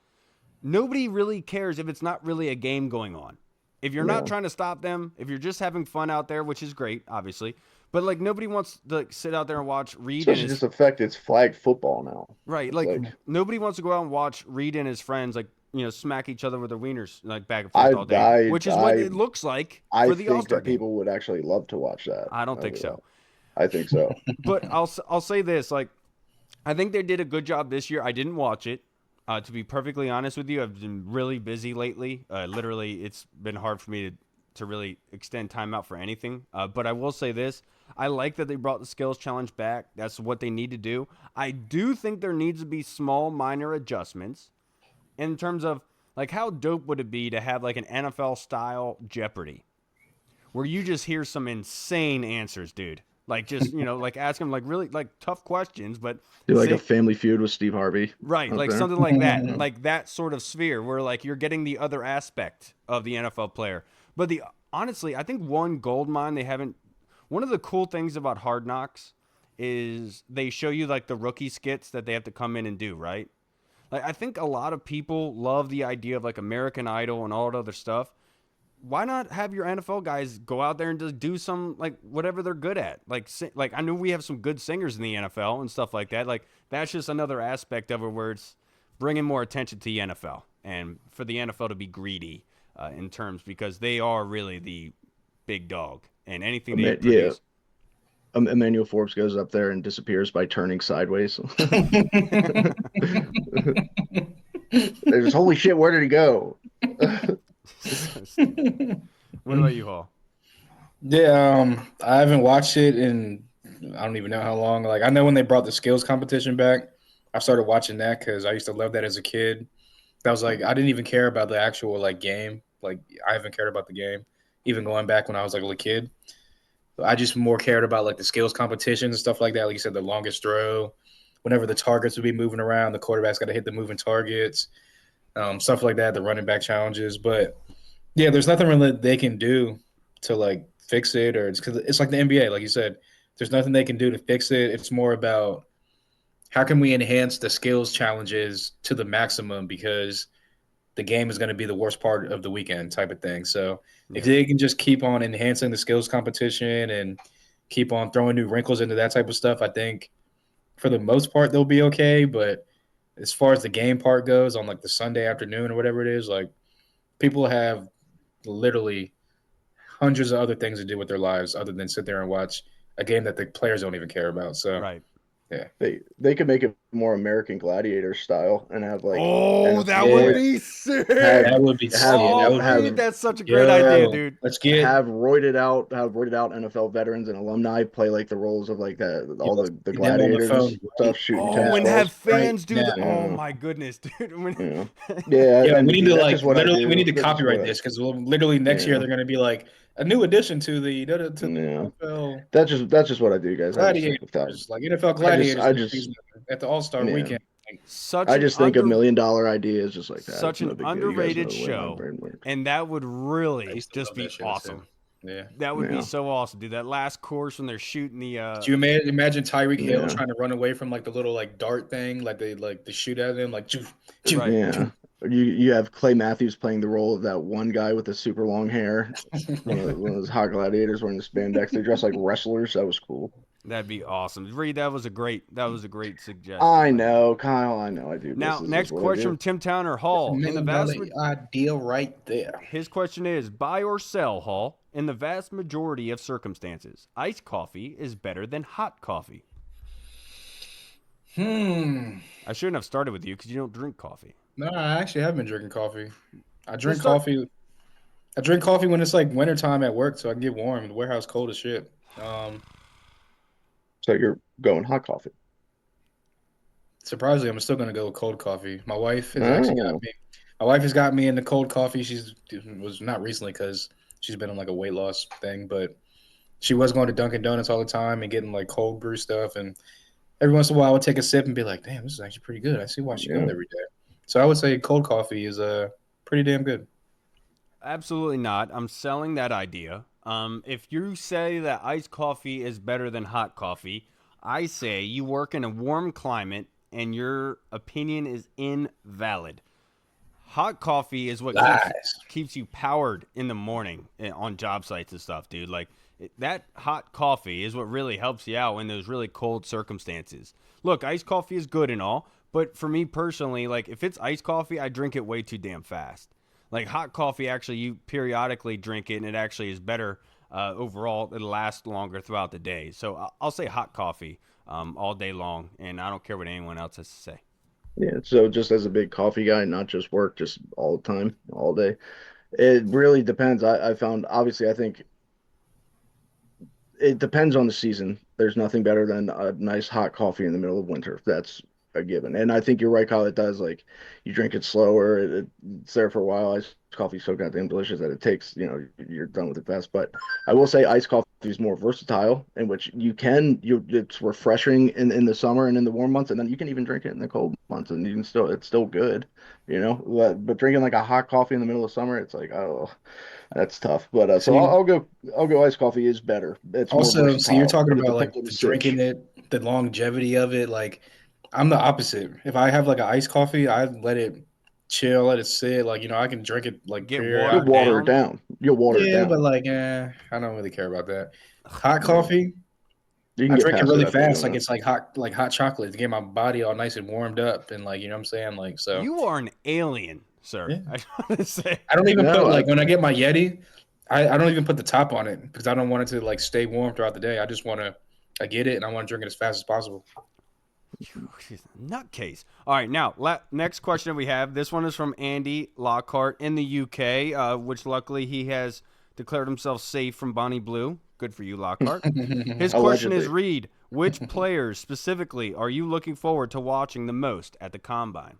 nobody really cares if it's not really a game going on. If you're not Yeah. trying to stop them, if you're just having fun out there, which is great, obviously, but like nobody wants to like, sit out there and watch Reed and Especially his just the fact it's flag football now. right. It's Like like nobody wants to go out and watch Reed and his friends like smack each other with their wieners like back and forth I all day, I which is what I it looks like I for the All think Star that game. people would actually love to watch that. I don't think so. I think so. But I'll say this: like, I think they did a good job this year. I didn't watch it. To be perfectly honest with you, I've been really busy lately. Literally, it's been hard for me to really extend time out for anything. But I will say this: I like that they brought the skills challenge back. That's what they need to do. I do think there needs to be small, minor adjustments in terms of like how dope would it be to have like an NFL style Jeopardy where you just hear some insane answers, dude. Like just like ask them like really like tough questions, but Do like a say, Family Feud with Steve Harvey right, out like there. something like that sort of sphere where like you're getting the other aspect of the NFL player. But the honestly, I think one gold mine they haven't. One of the cool things about Hard Knocks is they show you like the rookie skits that they have to come in and do, right? Like I think a lot of people love the idea of like American Idol and all that other stuff. Why not have your NFL guys go out there and just do some like whatever they're good at? Like I know we have some good singers in the NFL and stuff like that. Like that's just another aspect of it where it's bringing more attention to the NFL and for the NFL to be greedy in terms because they are really the big dog and anything they Yeah, produce. Emmanuel Forbes goes up there and disappears by turning sideways. They're just holy shit, where did he go? So stupid. What about you, Hall? Yeah, I haven't watched it in I don't even know how long. Like I know when they brought the skills competition back, I started watching that because I used to love that as a kid. That was like I didn't even care about the actual like game. Like I haven't cared about the game, even going back when I was like a little kid. I just more cared about like the skills competitions and stuff like that. Like you said, the longest throw, whenever the targets would be moving around, the quarterback's got to hit the moving targets, stuff like that, the running back challenges. But yeah, there's nothing really they can do to like fix it, or it's because it's like the NBA, like you said, there's nothing they can do to fix it. It's more about how can we enhance the skills challenges to the maximum because the game is going to be the worst part of the weekend type of thing. So if Yeah. they can just keep on enhancing the skills competition and keep on throwing new wrinkles into that type of stuff, I think for the most part they'll be okay. But as far as the game part goes on like the Sunday afternoon or whatever it is, like people have literally hundreds of other things to do with their lives other than sit there and watch a game that the players don't even care about. So Right. yeah. They could make it more American Gladiator style and have like Oh, that would Yeah. NFL be sick. That would be have yeah, that Oh, would dude, be that's such a great idea, yo. dude. Let's get have roided out NFL veterans and alumni play like the roles of like all let's the get them on the gladiators and phone stuff right shooting Oh, tennis and now. have balls. Right fans do the. now. Oh Yeah, my goodness, dude. yeah, yeah, Yeah, and we need dude, to that's like just what I literally we do. need to That's just what copyright I this because literally next year yeah. they're going to be like a new addition to the Yeah, NFL that's just what I do, guys. I just think of that. Gladiators, like NFL Gladiators I this just season at the All Star yeah. Weekend. Like, Such I an just think a under, $1 million idea is just like that. such It's an no big deal. You guys know underrated the way my show, brain works. and that would I really used to just love that be show too. awesome. Yeah. That would be Yeah, so awesome, dude. That last course when they're shooting the Could you imagine Tyreek Hill yeah, trying to run away from like the little like dart thing, like they shoot at him, like choo, choo, right. yeah. choo. You have Clay Matthews playing the role of that one guy with the super long hair, one of those hot gladiators wearing the spandex. They dress like wrestlers. That was cool. That'd be awesome. Reed, that was a great suggestion I right there. know, Kyle. I know. I do. Now, This is next what I question do. from Tim Towner That's a Hall. In the million vast dollar idea right there. His question is buy or sell, Hall. In the vast majority of circumstances, iced coffee is better than hot coffee. I shouldn't have started with you because you don't drink coffee. No, I actually have been drinking coffee. I Let's drink start. coffee. I drink coffee when it's like wintertime at work, so I can get warm. The warehouse cold as shit. So you're going hot coffee. Surprisingly, I'm still gonna go with cold coffee. My wife has actually got Oh, me. My wife has got me into cold coffee. She's was not recently because she's been on like a weight loss thing, but she was going to Dunkin' Donuts all the time and getting like cold brew stuff. And every once in a while, I would take a sip and be like, "Damn, this is actually pretty good." I see why she goes yeah. every day. So I would say cold coffee is pretty damn good. Absolutely not. I'm selling that idea. If you say that iced coffee is better than hot coffee, I say you work in a warm climate and your opinion is invalid. Hot coffee is what keeps Lies. keeps you powered in the morning on job sites and stuff, dude. Like that hot coffee is what really helps you out in those really cold circumstances. Look, iced coffee is good and all, but for me personally, like if it's iced coffee, I drink it way too damn fast. Like hot coffee, actually, you periodically drink it, and it actually is better overall. It lasts longer throughout the day. So I'll say hot coffee all day long, and I don't care what anyone else has to say. Yeah. So just as a big coffee guy, not just work, just all the time, all day. It really depends. I found obviously I think it depends on the season. There's nothing better than a nice hot coffee in the middle of winter. That's a given. And I think you're right, Kyle. It does like you drink it slower. It's there for a while. Iced coffee's so goddamn delicious that it takes, you're done with it fast. But I will say iced coffee is more versatile, in which it's refreshing in the summer and in the warm months, and then you can even drink it in the cold months, and it's still good, But drinking like a hot coffee in the middle of summer, it's like, oh, that's tough. But so See, I'll go iced coffee is better. It's more also, so you're versatile, talking but it about depends like on the the drinking sitch. it, the longevity of it. Like I'm the opposite. If I have like an iced coffee, I let it chill, let it sit. Like I can drink it like Get You'll watered periodically. water it down. down. You'll water it Yeah, but down. like, I don't really care about that. Hot Yeah. coffee, You can I get drink it past it really after fast. doing Like that. it's like hot chocolate to get my body all nice and warmed up, and like you know what I'm saying. Like so, You are an alien, sir. yeah. I just want to say. I don't even No, put like when I get my Yeti, I don't even put the top on it because I don't want it to like stay warm throughout the day. I just want to, I get it and I want to drink it as fast as possible. She's a nutcase. All right, now next question we have. This one is from Andy Lockhart in the UK, which luckily he has declared himself safe from Bonnie Blue. Good for you, Lockhart. His question is, allegedly. Reed, which players specifically are you looking forward to watching the most at the combine?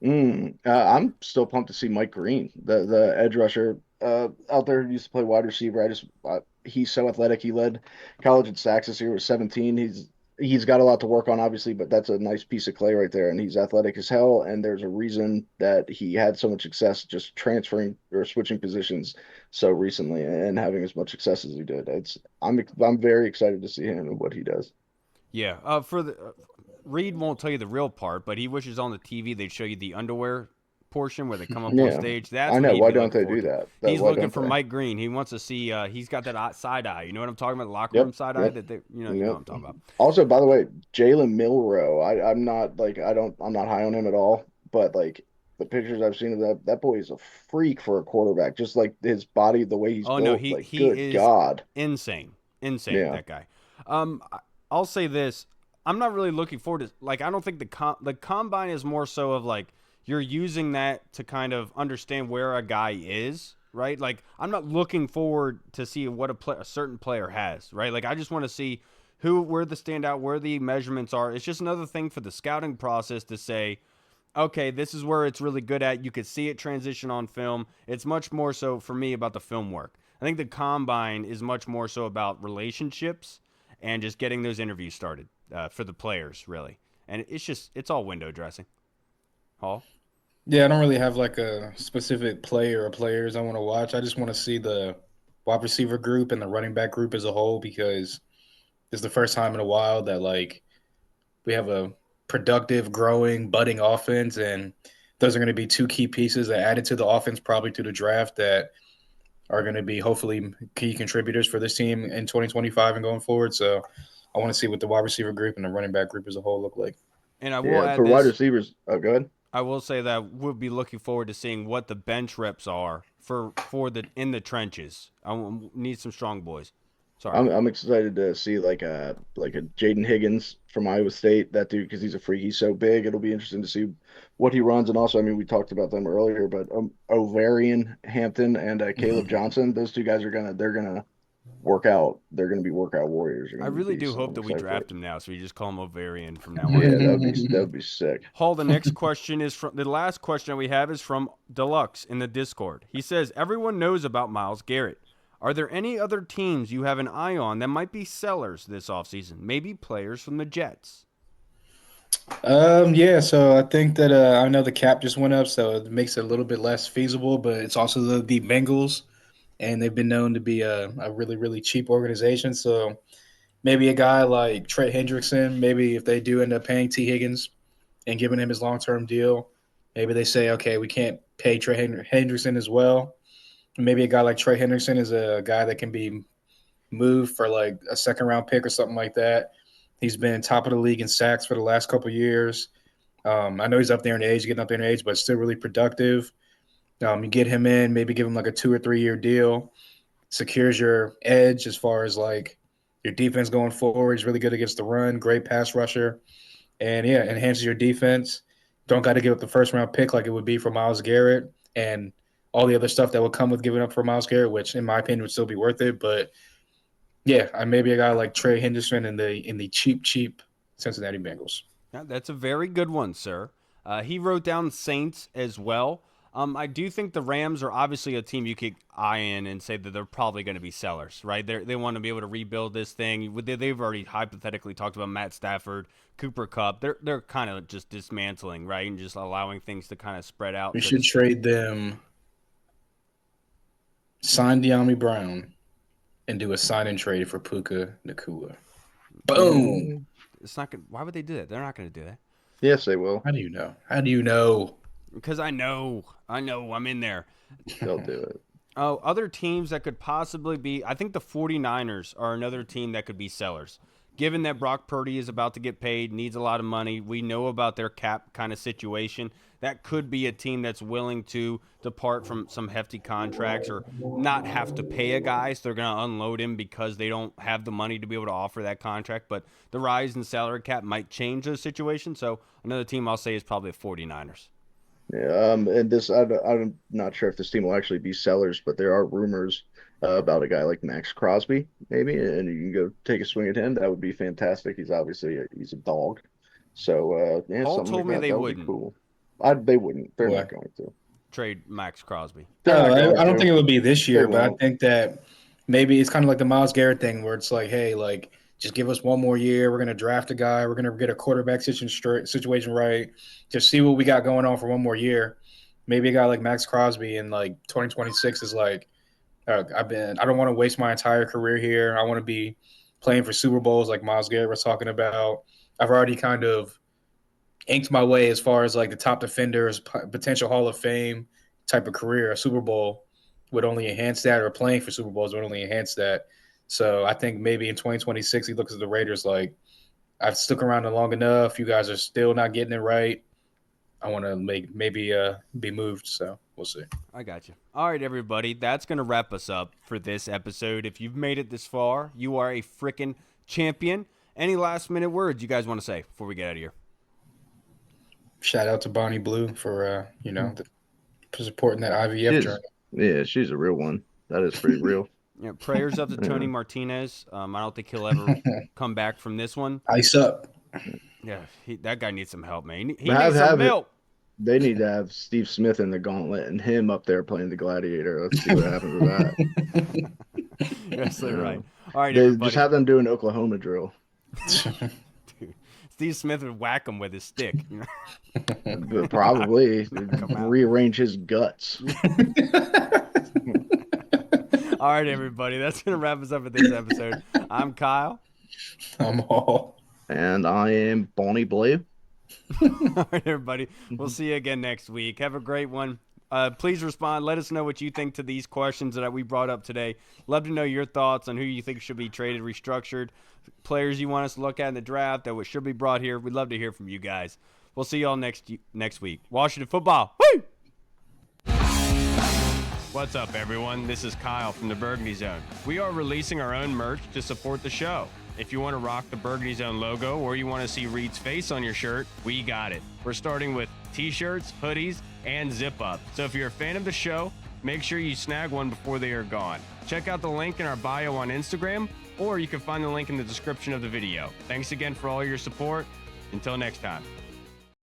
I'm still pumped to see Mike Green, the edge rusher. out there who used to play wide receiver. He's so athletic. He led college in sacks this year. He was 17. He's got a lot to work on, obviously, but that's a nice piece of clay right there. And he's athletic as hell. And there's a reason that he had so much success just transferring or switching positions so recently and having as much success as he did. I'm very excited to see him and what he does. Yeah. For the Reed won't tell you the real part, but he wishes on the TV they'd show you the underwear portion where they come up on Yeah, stage. That's I what know. he'd Why be don't looking they forward do to. that? He's Why looking don't for they? Mike Green. He wants to see. He's got that side eye. You know what I'm talking about? The locker room Yep, side eye. yep, That they, you know yep. what I'm talking about. Also, by the way, Jalen Milrow, I'm not like I'm not high on him at all, but like the pictures I've seen of that boy is a freak for a quarterback. Just like his body, the way he's Oh no, built, he like he good is God. insane. Yeah. That guy. I'll say this. I'm not really looking forward to like. I don't think the combine is more so of like you're using that to kind of understand where a guy is, right? Like I'm not looking forward to see what a certain player has, right? Like I just want to see where the standout, where the measurements are. It's just another thing for the scouting process to say, okay, this is where it's really good at. You could see it transition on film. It's much more so for me about the film work. I think the combine is much more so about relationships and just getting those interviews started for the players, really. And it's all window dressing. Hall? Yeah, I don't really have like a specific player or players I want to watch. I just want to see the wide receiver group and the running back group as a whole because it's the first time in a while that like we have a productive, growing, budding offense, and those are going to be two key pieces that added to the offense probably through the draft that are going to be hopefully key contributors for this team in 2025 and going forward. So I want to see what the wide receiver group and the running back group as a whole look like. And I will Yeah. add For wide this. receivers, oh, go ahead. I will say that we'll be looking forward to seeing what the bench reps are for the in the trenches. Need some strong boys. Sorry. I'm excited to see like a Jaden Higgins from Iowa State. That dude, because he's a freak. He's so big. It'll be interesting to see what he runs. And also, I mean, we talked about them earlier, but Ovarian Hampton and Caleb Johnson, those two guys they're gonna work out. They're gonna be workout warriors. Are I gonna be really beasts. do So hope I'm that we excited for draft it. him now, so we just call him Ovarian from now on. Yeah, that'd be sick. Hall, the next question is from the last question we have is from Deluxe in the Discord. He says, everyone knows about Myles Garrett. Are there any other teams you have an eye on that might be sellers this offseason? Maybe players from the Jets. Yeah, so I think that I know the cap just went up, so it makes it a little bit less feasible, but it's also the Bengals, and they've been known to be a really, really cheap organization. So maybe a guy like Trey Hendrickson, maybe if they do end up paying T. Higgins and giving him his long term deal, maybe they say, okay, we can't pay Trey Hendrickson as well. Maybe a guy like Trey Hendrickson is a guy that can be moved for like a second round pick or something like that. He's been top of the league in sacks for the last couple of years. I know he's up there in age, getting up there in age, but still really productive. You get him in, maybe give him like a 2 or 3 year deal, secures your edge as far as like your defense going forward. He's really good against the run, great pass rusher, and yeah, enhances your defense. Don't got to give up the first round pick like it would be for Myles Garrett and all the other stuff that would come with giving up for Myles Garrett, which in my opinion would still be worth it. But yeah, maybe a guy like Trey Henderson in the cheap Cincinnati Bengals. Yeah, that's a very good one, sir. He wrote down Saints as well. I do think the Rams are obviously a team you could eye in and say that they're probably going to be sellers, right? They want to be able to rebuild this thing. They've already hypothetically talked about Matt Stafford, Cooper Kupp. They're kind of just dismantling, right, and just allowing things to kind of spread out. We So to should speak. trade them, sign De'Ami Brown, and do a sign and trade for Puka Nakua. Boom. It's not going. Why would they do that? They're not going to do that. Yes, they will. How do you know? How do you know? Because I know, I'm in there. They'll do it. Oh, other teams that could possibly be, I think the 49ers are another team that could be sellers. Given that Brock Purdy is about to get paid, needs a lot of money, we know about their cap kind of situation. That could be a team that's willing to depart from some hefty contracts or not have to pay a guy, so they're going to unload him because they don't have the money to be able to offer that contract. But the rise in salary cap might change those situations. So another team I'll say is probably the 49ers. Yeah, and I'm not sure if this team will actually be sellers, but there are rumors about a guy like Max Crosby, maybe, and you can go take a swing at him. That would be fantastic. He's a dog. So yeah, Hall something told like me that. they That would be wouldn't. cool. They wouldn't. They're Boy. not going to. trade Max Crosby. They're not going I don't to. think it would be this year, They but I won't. think that maybe it's kind of like the Myles Garrett thing where it's like, hey, like just give us one more year. We're gonna draft a guy. We're gonna get a quarterback situation right. Just see what we got going on for one more year. Maybe a guy like Max Crosby in like 2026 is like, I don't want to waste my entire career here. I want to be playing for Super Bowls like Myles Garrett was talking about. I've already kind of inked my way as far as like the top defenders, potential Hall of Fame type of career. A Super Bowl would only enhance that, or playing for Super Bowls would only enhance that. So I think maybe in 2026 he looks at the Raiders like, I've stuck around long enough. You guys are still not getting it right. I want to maybe be moved. So we'll see. I got you. All right, everybody. That's going to wrap us up for this episode. If you've made it this far, you are a freaking champion. Any last minute words you guys want to say before we get out of here? Shout out to Bonnie Blue for for supporting that IVF journey. Yeah, she's a real one. That is pretty real. Yeah, prayers up to Tony Martinez. I don't think he'll ever come back from this one. Ice up. Yeah, that guy needs some help, man. He needs some milk. They need to have Steve Smith in the gauntlet and him up there playing the gladiator. Let's see what happens with that. You're absolutely right. All right, They everybody. just have them do an Oklahoma drill. Dude, Steve Smith would whack him with his stick. Probably rearrange his guts. All right, everybody. That's going to wrap us up for this episode. I'm Kyle. I'm all. And I am Bonnie Blue. All right, everybody. We'll see you again next week. Have a great one. Please respond. Let us know what you think to these questions that we brought up today. Love to know your thoughts on who you think should be traded, restructured, players you want us to look at in the draft that should be brought here. We'd love to hear from you guys. We'll see you all next week. Washington football. Woo! What's up, everyone? This is Kyle from the Burgundy Zone. We are releasing our own merch to support the show. If you want to rock the Burgundy Zone logo or you want to see Reed's face on your shirt, we got it. We're starting with t-shirts, hoodies, and zip-up. So if you're a fan of the show, make sure you snag one before they are gone. Check out the link in our bio on Instagram, or you can find the link in the description of the video. Thanks again for all your support. Until next time.